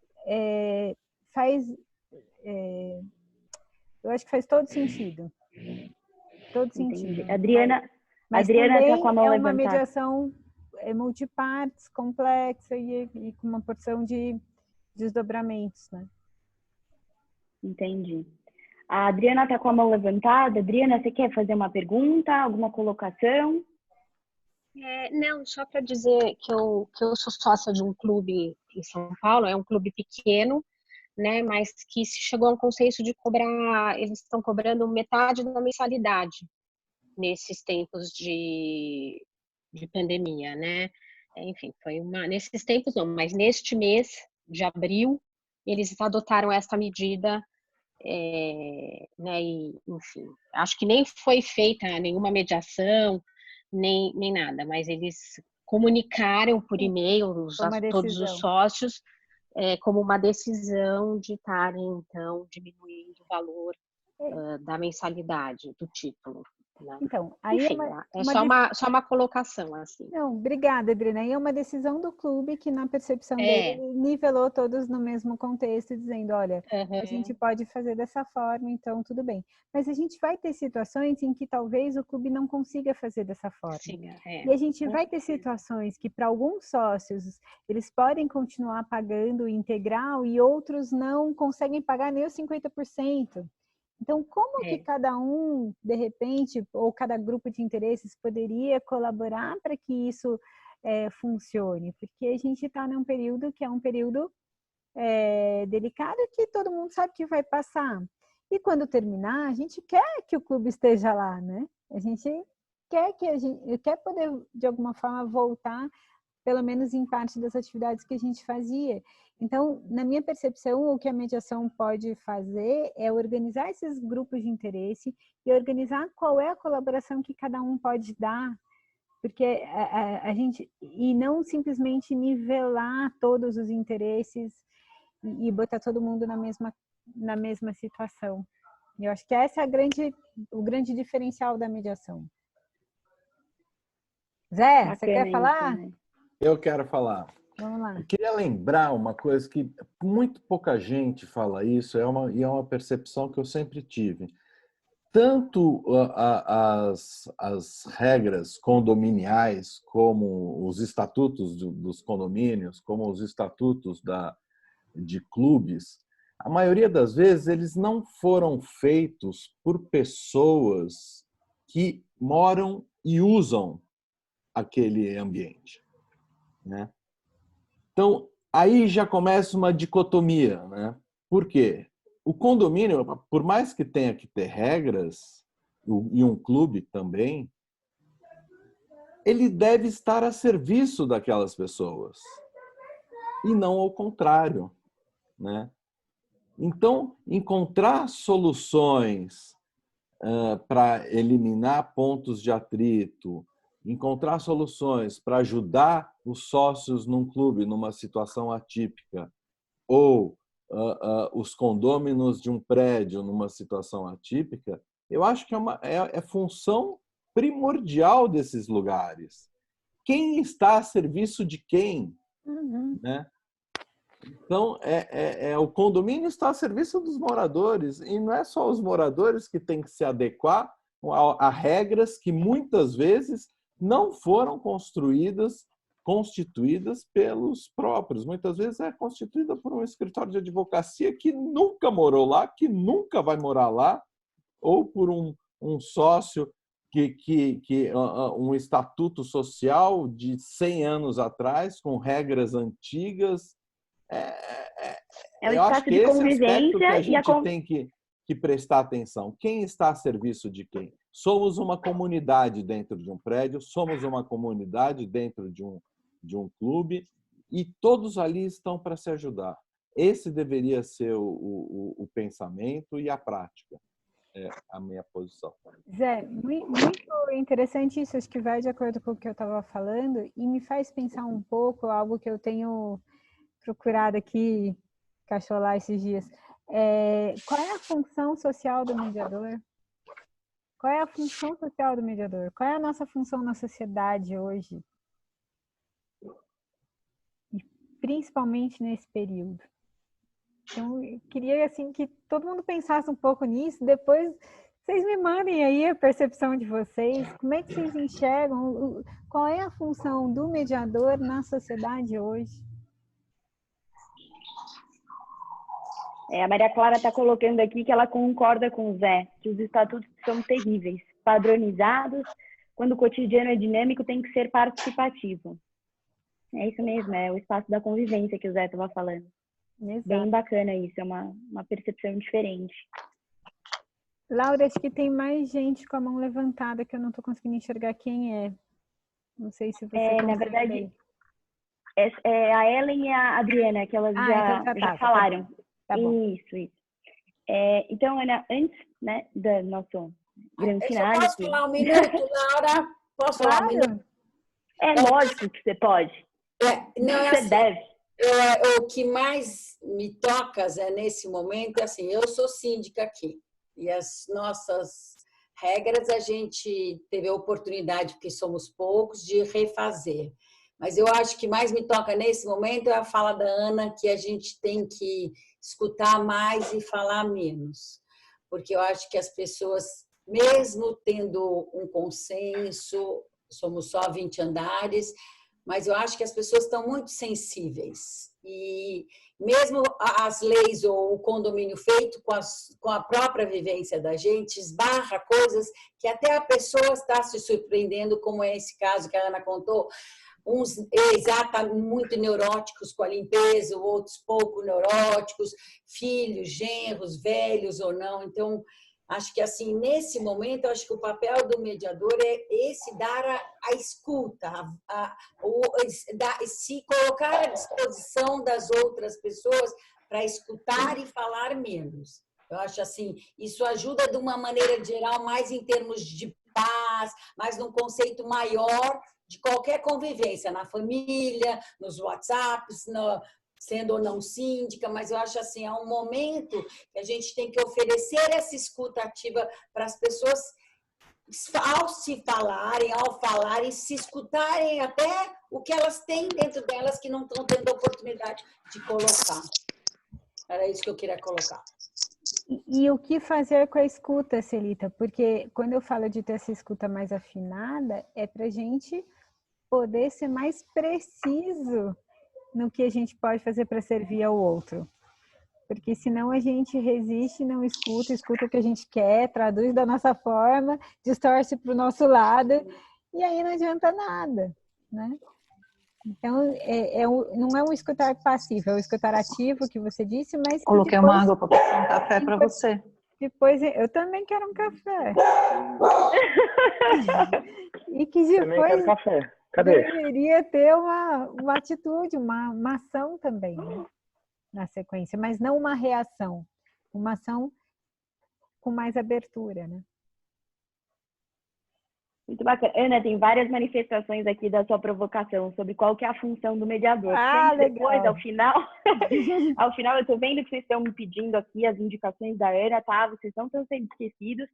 eu acho que faz todo sentido. Todo sentido. Adriana, mas Adriana também tá com a mão uma levantada. mediação multipartes, complexa e com uma porção de desdobramentos, né? Entendi. A Adriana está com a mão levantada. Adriana, você quer fazer uma pergunta, alguma colocação? Não, só para dizer que eu sou sócia de um clube em São Paulo, é um clube pequeno, né, mas que se chegou a um consenso de cobrar, eles estão cobrando metade da mensalidade nesses tempos de pandemia, né? Enfim, nesses tempos não, mas neste mês de abril, eles adotaram essa medida. Né, e, enfim, acho que nem foi feita nenhuma mediação, nem nada, mas eles comunicaram por e-mail todos os sócios como uma decisão de estarem, então, diminuindo o valor da mensalidade do título. Né? Então, aí enfim, é só uma colocação, assim. Não, obrigada, Adriana. E é uma decisão do clube que, na percepção dele, nivelou todos no mesmo contexto, dizendo, olha, a gente pode fazer dessa forma, então tudo bem. Mas a gente vai ter situações em que talvez o clube não consiga fazer dessa forma. Sim, e a gente vai ter situações que, para alguns sócios, eles podem continuar pagando o integral e outros não conseguem pagar nem os 50%. Então, como que cada um, de repente, ou cada grupo de interesses poderia colaborar para que isso funcione? Porque a gente está num período que é um período delicado, que todo mundo sabe que vai passar. E quando terminar, a gente quer que o clube esteja lá, né? A gente quer poder, de alguma forma, voltar, pelo menos em parte das atividades que a gente fazia. Então, na minha percepção, o que a mediação pode fazer é organizar esses grupos de interesse e organizar qual é a colaboração que cada um pode dar, porque a gente, e não simplesmente nivelar todos os interesses e botar todo mundo na mesma situação. Eu acho que essa é o grande diferencial da mediação. Zé, você quer falar? Eu quero falar. Vamos lá. Eu queria lembrar uma coisa que muito pouca gente fala isso, é uma percepção que eu sempre tive. Tanto as regras condominiais, como os estatutos dos condomínios, como os estatutos de clubes, a maioria das vezes, eles não foram feitos por pessoas que moram e usam aquele ambiente, né? Então, aí já começa uma dicotomia, né? Por quê? O condomínio, por mais que tenha que ter regras, e um clube também, ele deve estar a serviço daquelas pessoas, e não ao contrário, né? Então, encontrar soluções para eliminar pontos de atrito, encontrar soluções para ajudar os sócios num clube numa situação atípica, ou os condôminos de um prédio numa situação atípica, eu acho que é função primordial desses lugares. Quem está a serviço de quem? Né? Então, o condomínio está a serviço dos moradores, e não é só os moradores que têm que se adequar a regras que muitas vezes não foram constituídas pelos próprios. Muitas vezes é constituída por um escritório de advocacia que nunca morou lá, que nunca vai morar lá, ou por um sócio um estatuto social de 100 anos atrás, com regras antigas. É um Eu acho espaço que de esse aspecto convivência que a e gente tem que prestar atenção. Quem está a serviço de quem? Somos uma comunidade dentro de um prédio, somos uma comunidade dentro de um clube, e todos ali estão para se ajudar. Esse deveria ser o pensamento e a prática. É a minha posição. Zé, muito interessante isso, acho que vai de acordo com o que eu estava falando e me faz pensar um pouco algo que eu tenho procurado aqui, cacholar esses dias. Qual é a função social do mediador? Qual é a função social do mediador? Qual é a nossa função na sociedade hoje? E principalmente nesse período. Então, eu queria assim, que todo mundo pensasse um pouco nisso, depois vocês me mandem aí a percepção de vocês, como é que vocês enxergam, qual é a função do mediador na sociedade hoje? A Maria Clara está colocando aqui que ela concorda com o Zé, que os estatutos são terríveis, padronizados, quando o cotidiano é dinâmico, tem que ser participativo. É isso mesmo, é o espaço da convivência que o Zé estava falando. Exato. Bem bacana isso, é uma percepção diferente. Laura, acho que tem mais gente com a mão levantada que eu não estou conseguindo enxergar quem é. Não sei se você na verdade, é a Ellen e a Adriana, que elas já falaram. Tá bom. Isso. Então, Ana, antes, né, do nosso grande final... Posso falar um minuto, Laura? Posso falar um minuto? Lógico que você pode. Você deve. O que mais me toca, Zé, nesse momento é assim, eu sou síndica aqui e as nossas regras a gente teve a oportunidade, porque somos poucos, de refazer. Mas eu acho que mais me toca nesse momento é a fala da Ana, que a gente tem que escutar mais e falar menos. Porque eu acho que as pessoas, mesmo tendo um consenso, somos só 20 andares, mas eu acho que as pessoas estão muito sensíveis. E mesmo as leis ou o condomínio feito com a própria vivência da gente, esbarra coisas que até a pessoa está se surpreendendo, como é esse caso que a Ana contou, uns muito neuróticos com a limpeza, outros pouco neuróticos, filhos, genros, velhos ou não. Então, acho que assim, nesse momento, acho que o papel do mediador é esse, dar a escuta, se colocar à disposição das outras pessoas para escutar e falar menos. Eu acho assim, isso ajuda de uma maneira geral, mais em termos de paz, mais num conceito maior de qualquer convivência, na família, nos WhatsApps, sendo ou não síndica, mas eu acho assim, é um momento que a gente tem que oferecer essa escuta ativa para as pessoas, ao falarem, se escutarem até o que elas têm dentro delas que não estão tendo a oportunidade de colocar. Era isso que eu queria colocar. E o que fazer com a escuta, Celita? Porque quando eu falo de ter essa escuta mais afinada, é para a gente poder ser mais preciso no que a gente pode fazer para servir ao outro. porque senão a gente resiste, não escuta, escuta o que a gente quer, traduz da nossa forma, distorce para o nosso lado, e aí não adianta nada, né? Então, não é um escutar passivo, é um escutar ativo, que você disse, mas que Coloquei depois, uma água para passar um café para você. depois eu também quero um café. E que Também quero depois café. Cadê? deveria ter uma atitude, uma ação também, né? Na sequência, mas não uma reação, uma ação com mais abertura, né? Muito bacana. Ana, tem várias manifestações aqui da sua provocação sobre qual que é a função do mediador. Ah, Gente, depois, legal. ao final, eu estou vendo que vocês estão me pedindo aqui as indicações da Ana, tá? Vocês não estão sendo esquecidos.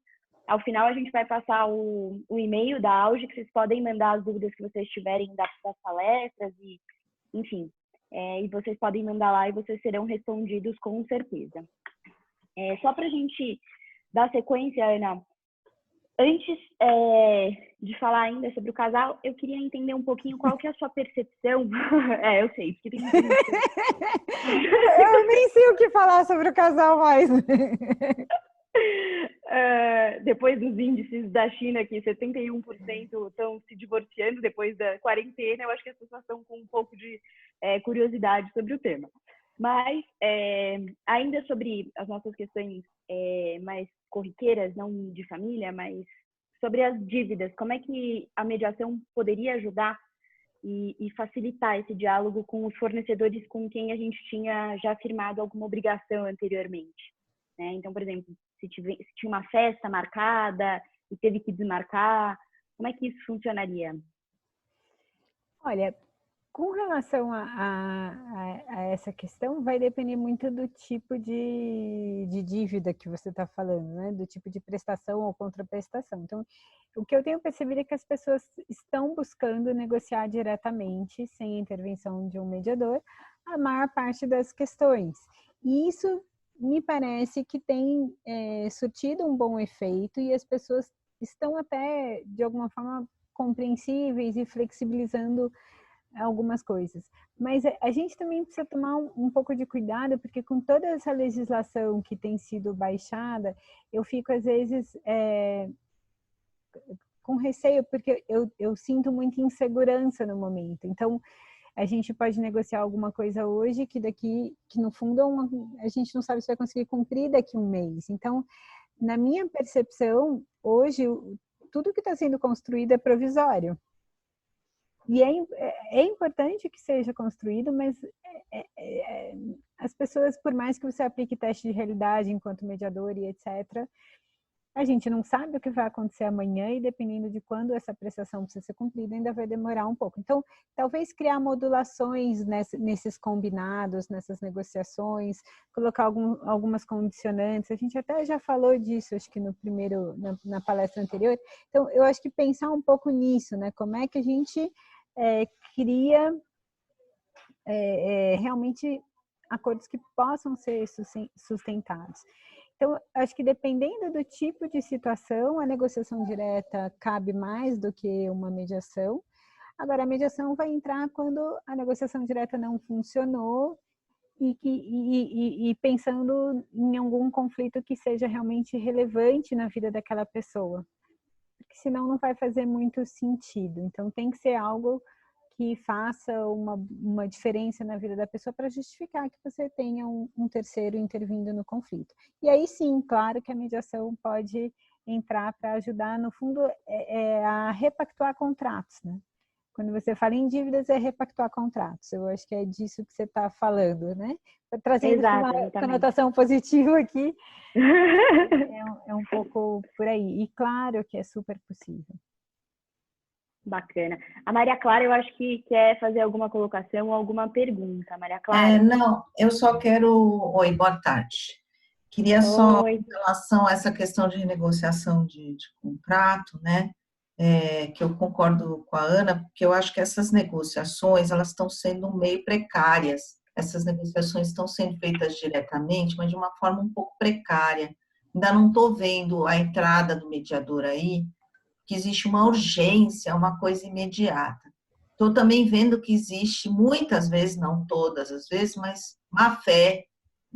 Ao final, a gente vai passar o e-mail da Auge, que vocês podem mandar as dúvidas que vocês tiverem das palestras, e, enfim. E vocês podem mandar lá e vocês serão respondidos com certeza. Só para a gente dar sequência, Ana, antes de falar ainda sobre o casal, eu queria entender um pouquinho qual que é a sua percepção. Eu sei, porque tem muita gente. Eu nem sei o que falar sobre o casal mais. Depois dos índices da China, que 71% estão se divorciando depois da quarentena, eu acho que as pessoas estão com um pouco de curiosidade sobre o tema. Mas, ainda sobre as nossas questões mais corriqueiras, não de família, mas sobre as dívidas, como é que a mediação poderia ajudar e facilitar esse diálogo com os fornecedores com quem a gente tinha já firmado alguma obrigação anteriormente, né? Então, por exemplo, se tinha uma festa marcada e teve que desmarcar, como é que isso funcionaria? Olha, com relação a essa questão, vai depender muito do tipo de dívida que você está falando, né? Do tipo de prestação ou contraprestação. Então, o que eu tenho percebido é que as pessoas estão buscando negociar diretamente, sem a intervenção de um mediador, a maior parte das questões. E isso me parece que tem surtido um bom efeito e as pessoas estão até, de alguma forma, compreensíveis e flexibilizando algumas coisas. Mas a gente também precisa tomar um pouco de cuidado, porque com toda essa legislação que tem sido baixada, eu fico, às vezes, com receio, porque eu sinto muita insegurança no momento. Então, a gente pode negociar alguma coisa hoje que no fundo, a gente não sabe se vai conseguir cumprir daqui a um mês. Então, na minha percepção, hoje, tudo que está sendo construído é provisório. E é importante que seja construído, mas as pessoas, por mais que você aplique teste de realidade enquanto mediador e etc., a gente não sabe o que vai acontecer amanhã e dependendo de quando essa prestação precisa ser cumprida, ainda vai demorar um pouco. Então, talvez criar modulações nesses combinados, nessas negociações, colocar algumas condicionantes. A gente até já falou disso, acho que na palestra anterior. Então, eu acho que pensar um pouco nisso, né? Como é que a gente cria realmente acordos que possam ser sustentados. Então, acho que dependendo do tipo de situação, a negociação direta cabe mais do que uma mediação. Agora, a mediação vai entrar quando a negociação direta não funcionou e pensando em algum conflito que seja realmente relevante na vida daquela pessoa. Porque senão não vai fazer muito sentido. Então, tem que ser algo que faça uma diferença na vida da pessoa para justificar que você tenha um terceiro intervindo no conflito. E aí sim, claro que a mediação pode entrar para ajudar, no fundo, a repactuar contratos, né? Quando você fala em dívidas, é repactuar contratos. Eu acho que é disso que você está falando, né? Trazendo uma conotação positiva aqui, é um pouco por aí. E claro que é super possível. Bacana. A Maria Clara, eu acho que quer fazer alguma colocação ou alguma pergunta. Maria Clara? Não, eu só quero... Oi, boa tarde. Queria só, em relação a essa questão de renegociação de contrato, né, que eu concordo com a Ana, porque eu acho que essas negociações, elas estão sendo meio precárias. Essas negociações estão sendo feitas diretamente, mas de uma forma um pouco precária. Ainda não estou vendo a entrada do mediador aí, que existe uma urgência, uma coisa imediata. Estou também vendo que existe, muitas vezes, não todas as vezes, mas má fé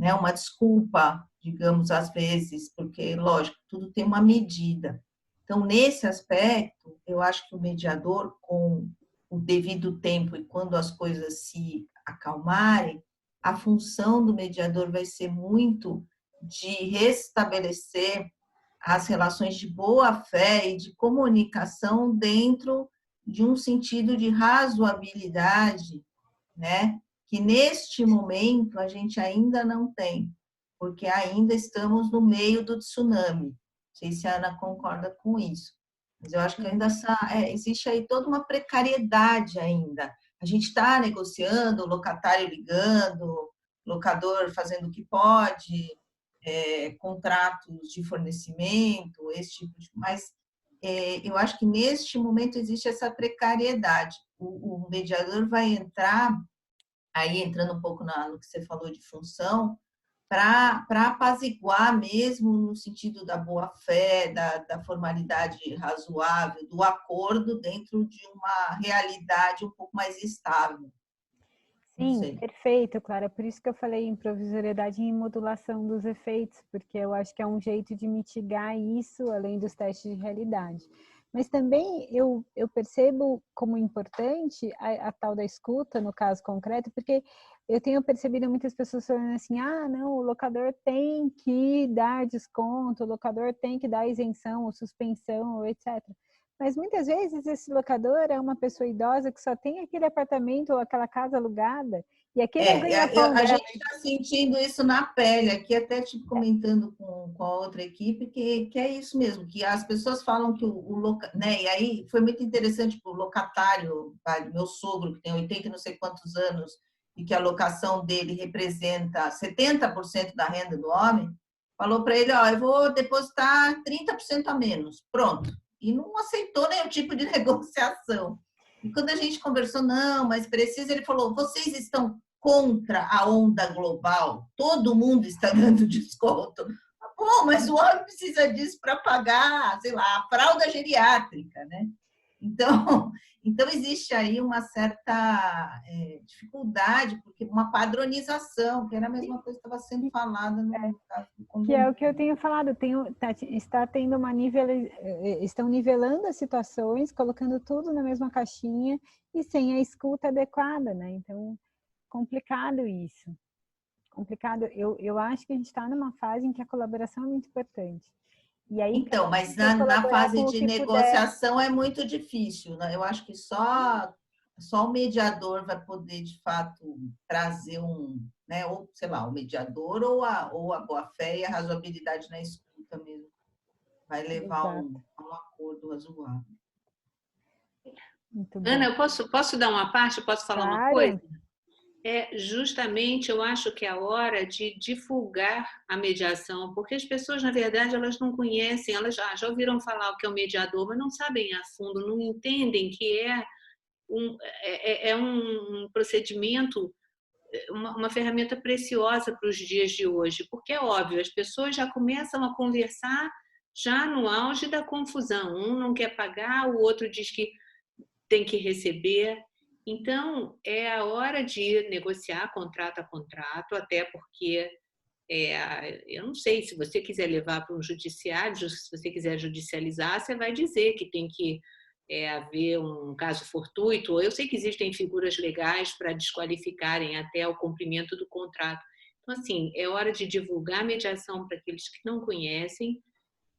né? Uma desculpa, digamos, às vezes, porque, lógico, tudo tem uma medida. Então, nesse aspecto, eu acho que o mediador, com o devido tempo e quando as coisas se acalmarem, a função do mediador vai ser muito de restabelecer as relações de boa-fé e de comunicação dentro de um sentido de razoabilidade, né? Que neste momento a gente ainda não tem, porque ainda estamos no meio do tsunami. Não sei se a Ana concorda com isso, mas eu acho que ainda existe aí toda uma precariedade ainda. A gente está negociando, o locatário ligando, locador fazendo o que pode, contratos de fornecimento, esse tipo de... Mas eu acho que neste momento existe essa precariedade. O mediador vai entrar, aí entrando um pouco no que você falou de função, para apaziguar mesmo no sentido da boa-fé, da formalidade razoável, do acordo dentro de uma realidade um pouco mais estável. Sim, perfeito, Clara. Por isso que eu falei em provisoriedade e em modulação dos efeitos, porque eu acho que é um jeito de mitigar isso, além dos testes de realidade. Mas também eu percebo como importante a tal da escuta, no caso concreto, porque eu tenho percebido muitas pessoas falando assim, não, o locador tem que dar desconto, o locador tem que dar isenção ou suspensão, ou etc. Mas muitas vezes esse locador é uma pessoa idosa que só tem aquele apartamento ou aquela casa alugada, e aquele é o ganha-pão a dela. gente está sentindo isso na pele, aqui até tipo, comentando com a outra equipe, que é isso mesmo, que as pessoas falam que né? E aí foi muito interessante para o locatário, meu sogro, que tem 80 e não sei quantos anos, e que a locação dele representa 70% da renda do homem, falou para ele, eu vou depositar 30% a menos, pronto. E não aceitou nenhum tipo de negociação. E quando a gente conversou, não, mas precisa, ele falou, vocês estão contra a onda global? Todo mundo está dando desconto. Bom, mas o homem precisa disso para pagar, sei lá, a fralda geriátrica, né? Então existe aí uma certa dificuldade, porque uma padronização, que era a mesma coisa que estava sendo falada no caso do condomínio. Que é o que eu tenho falado, está tendo estão nivelando as situações, colocando tudo na mesma caixinha e sem a escuta adequada, né? Então, complicado isso. Complicado. Eu acho que a gente está numa fase em que a colaboração é muito importante. E aí, então, mas na fase de negociação é muito difícil, né? Eu acho que só o mediador vai poder, de fato, trazer né? Ou, sei lá, o mediador ou a boa-fé e a razoabilidade na escuta mesmo. Vai levar a um acordo razoável. Ana, eu posso dar uma parte? Posso falar uma coisa? Justamente, eu acho que é a hora de divulgar a mediação, porque as pessoas, na verdade, elas não conhecem, elas já ouviram falar o que é o mediador, mas não sabem a fundo, não entendem que é um procedimento, uma ferramenta preciosa para os dias de hoje, porque é óbvio, as pessoas já começam a conversar já no auge da confusão, um não quer pagar, o outro diz que tem que receber. Então, é a hora de negociar contrato a contrato, até porque eu não sei, se você quiser levar para um judiciário, se você quiser judicializar, você vai dizer que tem que haver um caso fortuito, ou eu sei que existem figuras legais para desqualificarem até o cumprimento do contrato. Então, assim, é hora de divulgar a mediação para aqueles que não conhecem,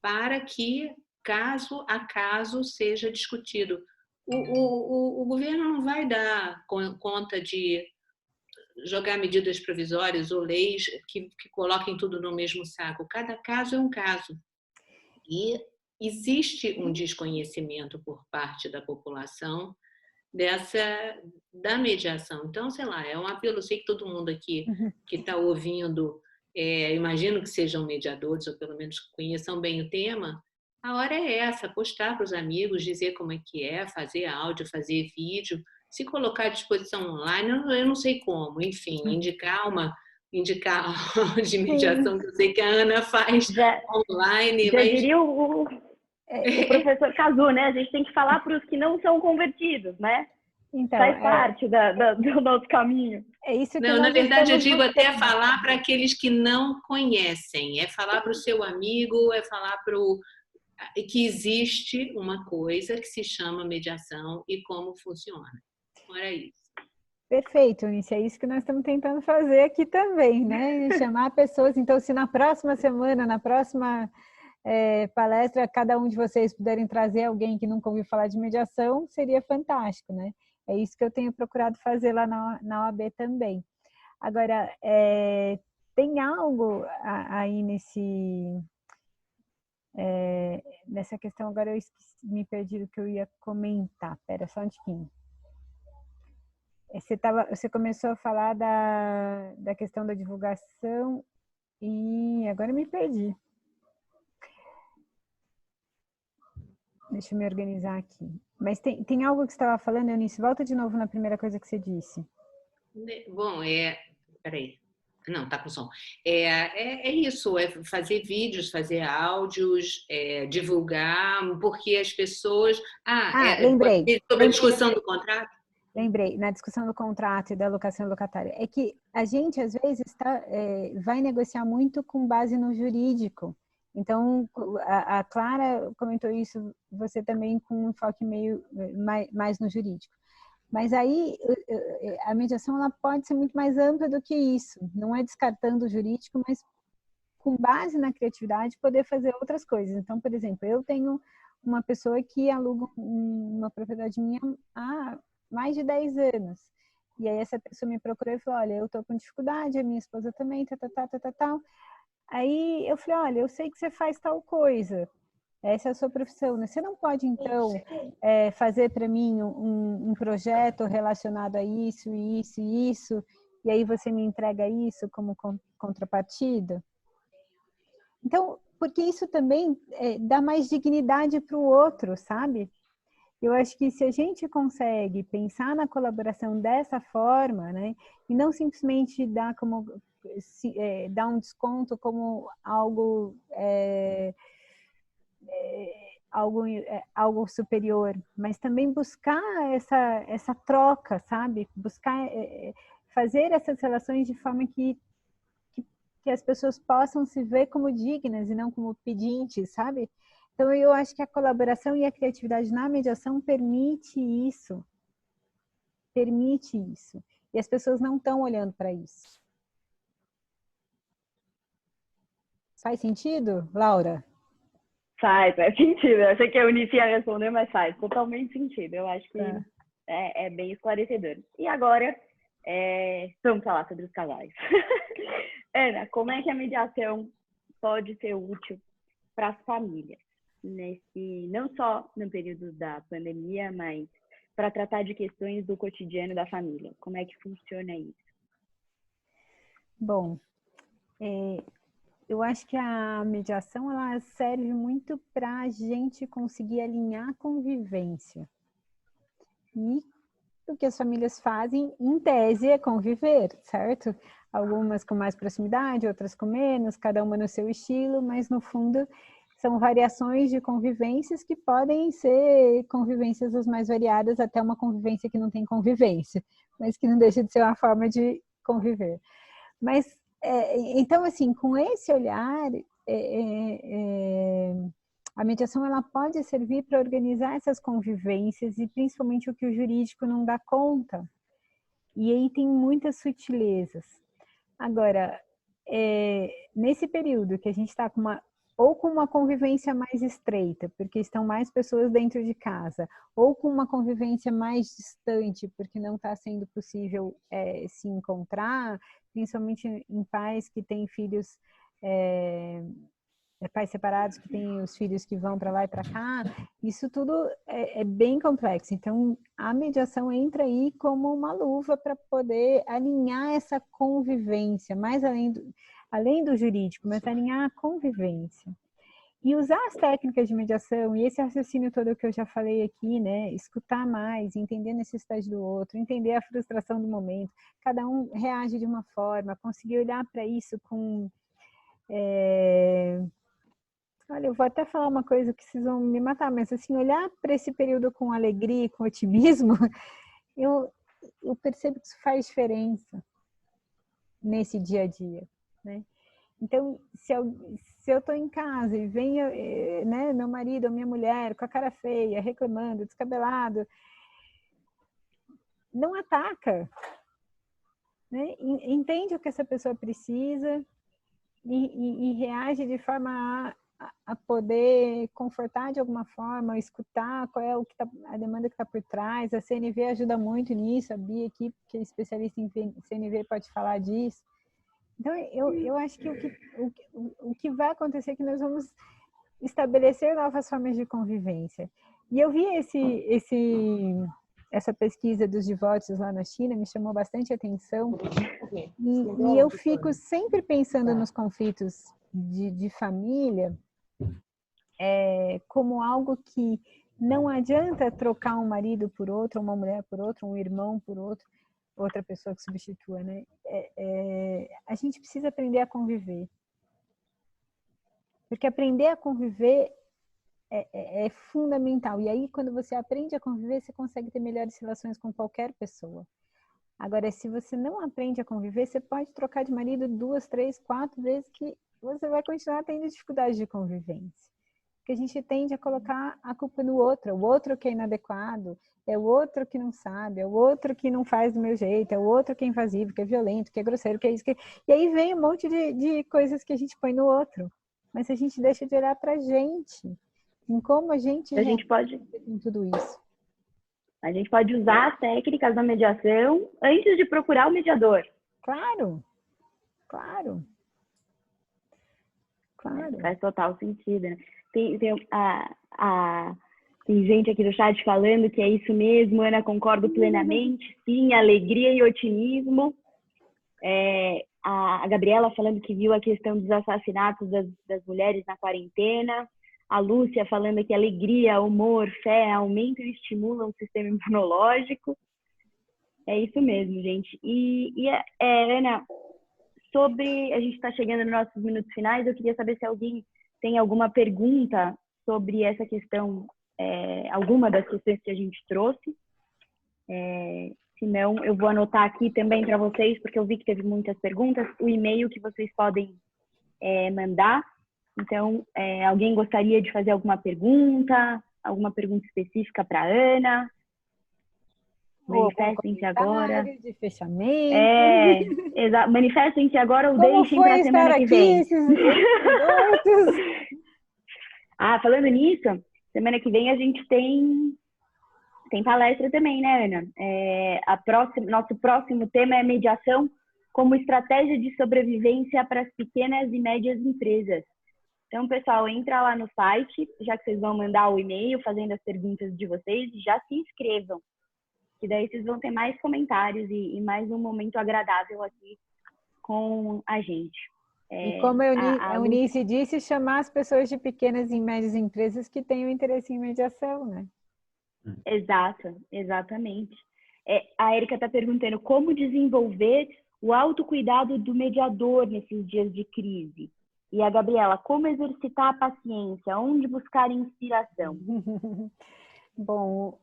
para que, caso a caso, seja discutido. O governo não vai dar conta de jogar medidas provisórias ou leis que coloquem tudo no mesmo saco. Cada caso é um caso. E existe um desconhecimento por parte da população da mediação. Então, sei lá, é um apelo, eu sei que todo mundo aqui que está ouvindo, imagino que sejam mediadores, ou pelo menos conheçam bem o tema. A hora é essa, postar para os amigos, dizer como é que é, fazer áudio, fazer vídeo, se colocar à disposição online, eu não sei como, enfim, indicar de mediação, que eu sei que a Ana faz online. Já diria o professor Cazu, né? A gente tem que falar para os que não são convertidos, né? Então, Faz parte do nosso caminho. É isso que não, na verdade, eu digo até falar para aqueles que não conhecem. É falar para o seu amigo, é falar para o... que existe uma coisa que se chama mediação e como funciona. Era isso. Perfeito, Eunice. É isso que nós estamos tentando fazer aqui também, né? Chamar pessoas. Então, se na próxima semana, na próxima palestra, cada um de vocês puderem trazer alguém que nunca ouviu falar de mediação, seria fantástico, né? É isso que eu tenho procurado fazer lá na OAB também. Agora, tem algo aí nessa questão, agora eu me perdi do que eu ia comentar. Espera só um tiquinho. Você começou a falar da questão da divulgação e agora eu me perdi. Deixa eu me organizar aqui. Mas tem algo que você estava falando, Eunice? Volta de novo na primeira coisa que você disse. Bom, peraí. Não, tá com som. É isso, é fazer vídeos, fazer áudios, divulgar, porque as pessoas... lembrei. Sobre a discussão do contrato? Lembrei, na discussão do contrato e da locação locatária. É que a gente, às vezes, vai negociar muito com base no jurídico. Então, a Clara comentou isso, você também com um enfoque mais no jurídico. Mas aí, a mediação ela pode ser muito mais ampla do que isso. Não é descartando o jurídico, mas com base na criatividade, poder fazer outras coisas. Então, por exemplo, eu tenho uma pessoa que aluga uma propriedade minha há mais de 10 anos. E aí essa pessoa me procurou e falou, olha, eu tô com dificuldade, a minha esposa também, tal. Aí eu falei, olha, eu sei que você faz tal coisa, essa é a sua profissão, né? Você não pode, então, fazer para mim um projeto relacionado a isso, e aí você me entrega isso como contrapartida? Então, porque isso também dá mais dignidade para o outro, sabe? Eu acho que se a gente consegue pensar na colaboração dessa forma, né, e não simplesmente dar um desconto como algo algo superior, mas também buscar essa troca, sabe? Buscar fazer essas relações de forma que as pessoas possam se ver como dignas e não como pedintes, sabe? Então, eu acho que a colaboração e a criatividade na mediação permite isso. E as pessoas não estão olhando para isso. Faz sentido, Laura? Faz sentido. Eu achei que a Eunice ia responder, mas faz totalmente sentido. Eu acho que é bem esclarecedor. E agora, vamos falar sobre os casais. Ana, como é que a mediação pode ser útil para as famílias? Não só no período da pandemia, mas para tratar de questões do cotidiano da família. Como é que funciona isso? Bom, eu acho que a mediação ela serve muito para a gente conseguir alinhar a convivência. E o que as famílias fazem, em tese, é conviver, certo? Algumas com mais proximidade, outras com menos, cada uma no seu estilo, mas no fundo são variações de convivências que podem ser convivências as mais variadas, até uma convivência que não tem convivência, mas que não deixa de ser uma forma de conviver. Mas, então, assim, com esse olhar, a mediação ela pode servir para organizar essas convivências e principalmente o que o jurídico não dá conta. E aí tem muitas sutilezas. Agora, nesse período que a gente está com uma convivência mais estreita, porque estão mais pessoas dentro de casa, ou com uma convivência mais distante, porque não está sendo possível se encontrar, principalmente em pais que têm filhos, pais separados que têm os filhos que vão para lá e para cá, isso tudo é bem complexo. Então, a mediação entra aí como uma luva para poder alinhar essa convivência, mais além do jurídico, mas alinhar a convivência. E usar as técnicas de mediação, e esse raciocínio todo que eu já falei aqui, né? Escutar mais, entender a necessidade do outro, entender a frustração do momento. Cada um reage de uma forma, conseguir olhar para isso com... Olha, eu vou até falar uma coisa que vocês vão me matar, mas assim, olhar para esse período com alegria e com otimismo eu percebo que isso faz diferença nesse dia a dia, né? Então, se eu estou em casa e vem, né, meu marido ou minha mulher com a cara feia, reclamando, descabelado, não ataca, né? Entende o que essa pessoa precisa e reage de forma a poder confortar de alguma forma, escutar qual é a demanda que está por trás. A CNV ajuda muito nisso, a Bia aqui, que é especialista em CNV, pode falar disso. Então, eu acho que o que vai acontecer é que nós vamos estabelecer novas formas de convivência. E eu vi essa pesquisa dos divórcios lá na China, me chamou bastante atenção. E eu fico sempre pensando nos conflitos de família como algo que não adianta trocar um marido por outro, uma mulher por outro, um irmão por outro, outra pessoa que substitua, né? A gente precisa aprender a conviver. Porque aprender a conviver é fundamental. E aí, quando você aprende a conviver, você consegue ter melhores relações com qualquer pessoa. Agora, se você não aprende a conviver, você pode trocar de marido 2, 3, 4 vezes que você vai continuar tendo dificuldade de convivência. Porque a gente tende a colocar a culpa no outro. O outro que é inadequado, é o outro que não sabe, é o outro que não faz do meu jeito, é o outro que é invasivo, que é violento, que é grosseiro, que é isso. E aí vem um monte de coisas que a gente põe no outro. Mas a gente deixa de olhar pra gente, em como a gente pode com tudo isso. A gente pode usar as técnicas da mediação antes de procurar o mediador. Claro. Faz total sentido, né? Tem gente aqui no chat falando que é isso mesmo, Ana, concordo plenamente. Sim, alegria e otimismo. A Gabriela falando que viu a questão dos assassinatos das mulheres na quarentena. A Lúcia falando que alegria, humor, fé aumentam e estimulam o sistema imunológico. É isso mesmo, gente. Ana, a gente está chegando nos nossos minutos finais, eu queria saber se alguém tem alguma pergunta sobre essa questão, alguma das questões que a gente trouxe. Se não, eu vou anotar aqui também para vocês, porque eu vi que teve muitas perguntas, o e-mail que vocês podem mandar. Então, alguém gostaria de fazer alguma pergunta específica para a Ana? Manifestem-se agora. De fechamento. Exato. Manifestem-se agora ou deixem para a semana que vem. Falando nisso, semana que vem a gente tem palestra também, né, Ana? Nosso próximo tema é mediação como estratégia de sobrevivência para as pequenas e médias empresas. Então, pessoal, entra lá no site, já que vocês vão mandar o e-mail fazendo as perguntas de vocês, já se inscrevam. Que daí vocês vão ter mais comentários e mais um momento agradável aqui com a gente. E como a Eunice disse, chamar as pessoas de pequenas e médias empresas que tenham interesse em mediação, né? Exato, exatamente. A Érica está perguntando como desenvolver o autocuidado do mediador nesses dias de crise. E a Gabriela, como exercitar a paciência? Onde buscar inspiração? Bom,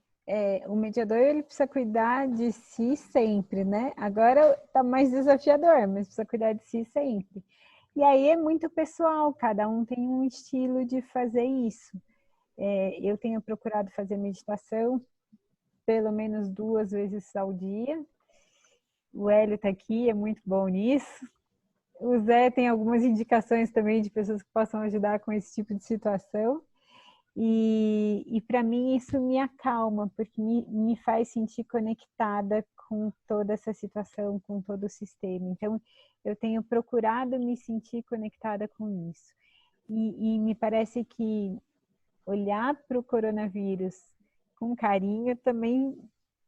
o mediador ele precisa cuidar de si sempre, né? Agora está mais desafiador, mas precisa cuidar de si sempre. E aí é muito pessoal, cada um tem um estilo de fazer isso. Eu tenho procurado fazer meditação pelo menos 2 vezes ao dia. O Hélio está aqui, é muito bom nisso. O Zé tem algumas indicações também de pessoas que possam ajudar com esse tipo de situação. E para mim isso me acalma, porque me faz sentir conectada com toda essa situação, com todo o sistema. Então, eu tenho procurado me sentir conectada com isso. E me parece que olhar para o coronavírus com carinho também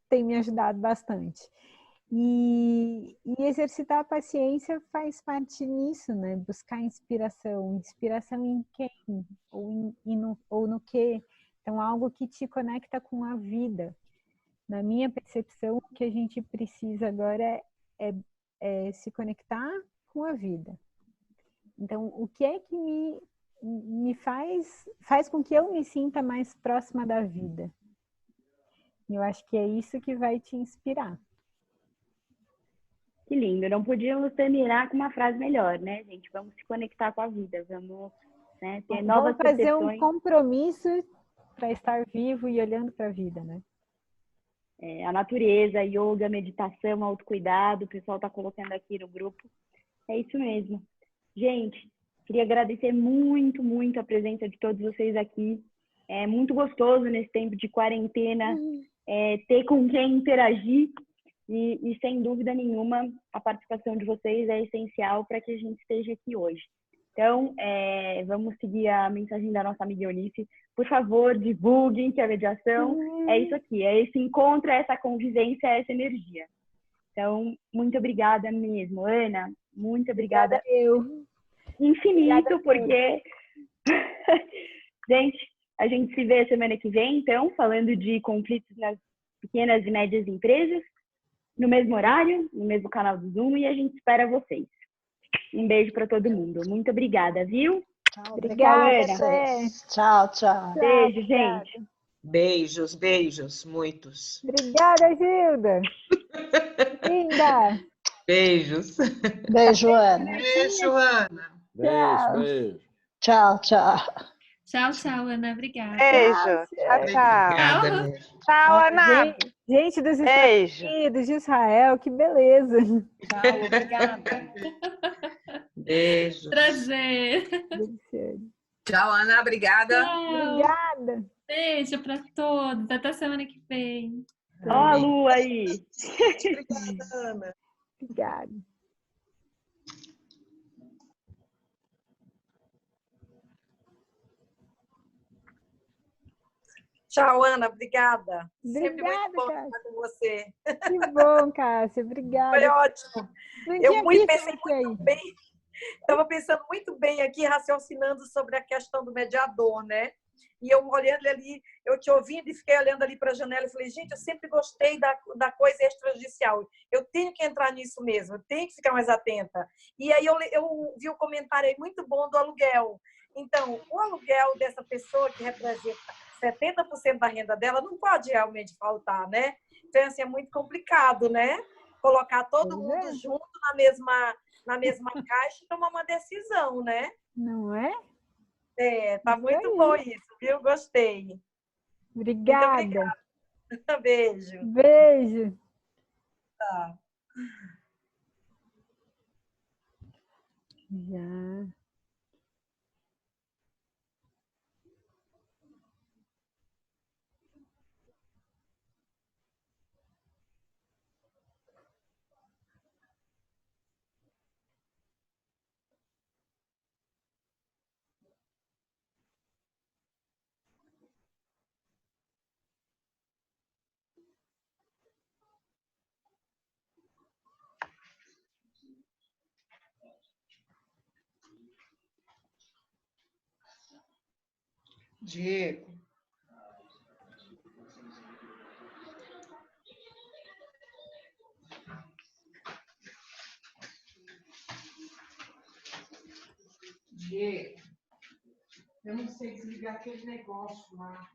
tem me ajudado bastante. E exercitar a paciência faz parte nisso, né? Buscar inspiração. Inspiração em quem? Ou no quê? Então, algo que te conecta com a vida. Na minha percepção, o que a gente precisa agora é se conectar com a vida. Então, o que é que me faz com que eu me sinta mais próxima da vida? Eu acho que é isso que vai te inspirar. Que lindo. Não podíamos terminar com uma frase melhor, né, gente? Vamos se conectar com a vida. Vamos, né, ter novas Vamos fazer percepções. um compromisso para estar vivo e olhando para a vida, né? A natureza, yoga, meditação, autocuidado, o pessoal está colocando aqui no grupo. É isso mesmo. Gente, queria agradecer muito, muito a presença de todos vocês aqui. É muito gostoso nesse tempo de quarentena ter com quem interagir e, sem dúvida nenhuma, a participação de vocês é essencial para que a gente esteja aqui hoje. Então, vamos seguir a mensagem da nossa amiga Eunice. Por favor, divulguem que a mediação é isso aqui, é esse encontro, é essa convivência, é essa energia. Então, muito obrigada mesmo, Ana. Muito obrigada. Obrigada eu. Infinito, Obrigada, porque... Gente, a gente se vê semana que vem, então, falando de conflitos nas pequenas e médias empresas, no mesmo horário, no mesmo canal do Zoom, e a gente espera vocês. Um beijo para todo mundo. Muito obrigada, viu? Obrigada, Ana. Tchau, tchau. Beijo, gente. Beijos, beijos, muitos. Obrigada, Gilda. Linda. Beijos. Beijo, Ana. Beijo, Ana. Tchau. Beijo. Tchau, tchau. Tchau, tchau, Ana. Obrigada. Beijo. Tchau, tchau. Obrigada, Tchau, Ana. Gente dos Estados Beijo. Unidos, de Israel, que beleza. Tchau, obrigada. Beijo. Prazer. Tchau, Ana. Obrigada. Tchau. Obrigada. Beijo para todos. Até semana que vem. Ó a Lu aí. Obrigada, Ana. Obrigada. Tchau, Ana. Obrigada. Sempre Obrigada, muito bom Cássia. estar com você. Que bom, Cássia. Obrigada. Foi ótimo. Não Eu tinha muito visto pensei você aí. muito bem. Estava pensando muito bem aqui, raciocinando sobre a questão do mediador, né? E eu olhando ali, eu te ouvindo e fiquei olhando ali para a janela e falei, gente, eu sempre gostei da coisa extrajudicial. Eu tenho que entrar nisso mesmo, eu tenho que ficar mais atenta. E aí eu vi um comentário aí muito bom do aluguel. Então, o aluguel dessa pessoa que representa 70% da renda dela não pode realmente faltar, né? Então, assim, é muito complicado, né? Colocar todo mundo junto na mesma caixa e tomar uma decisão, né? Não é? Tá muito bom isso, viu? Gostei. Obrigada. Muito obrigada. Beijo. Beijo. Tá. Já. Diego. Diego, eu não sei desligar aquele negócio lá.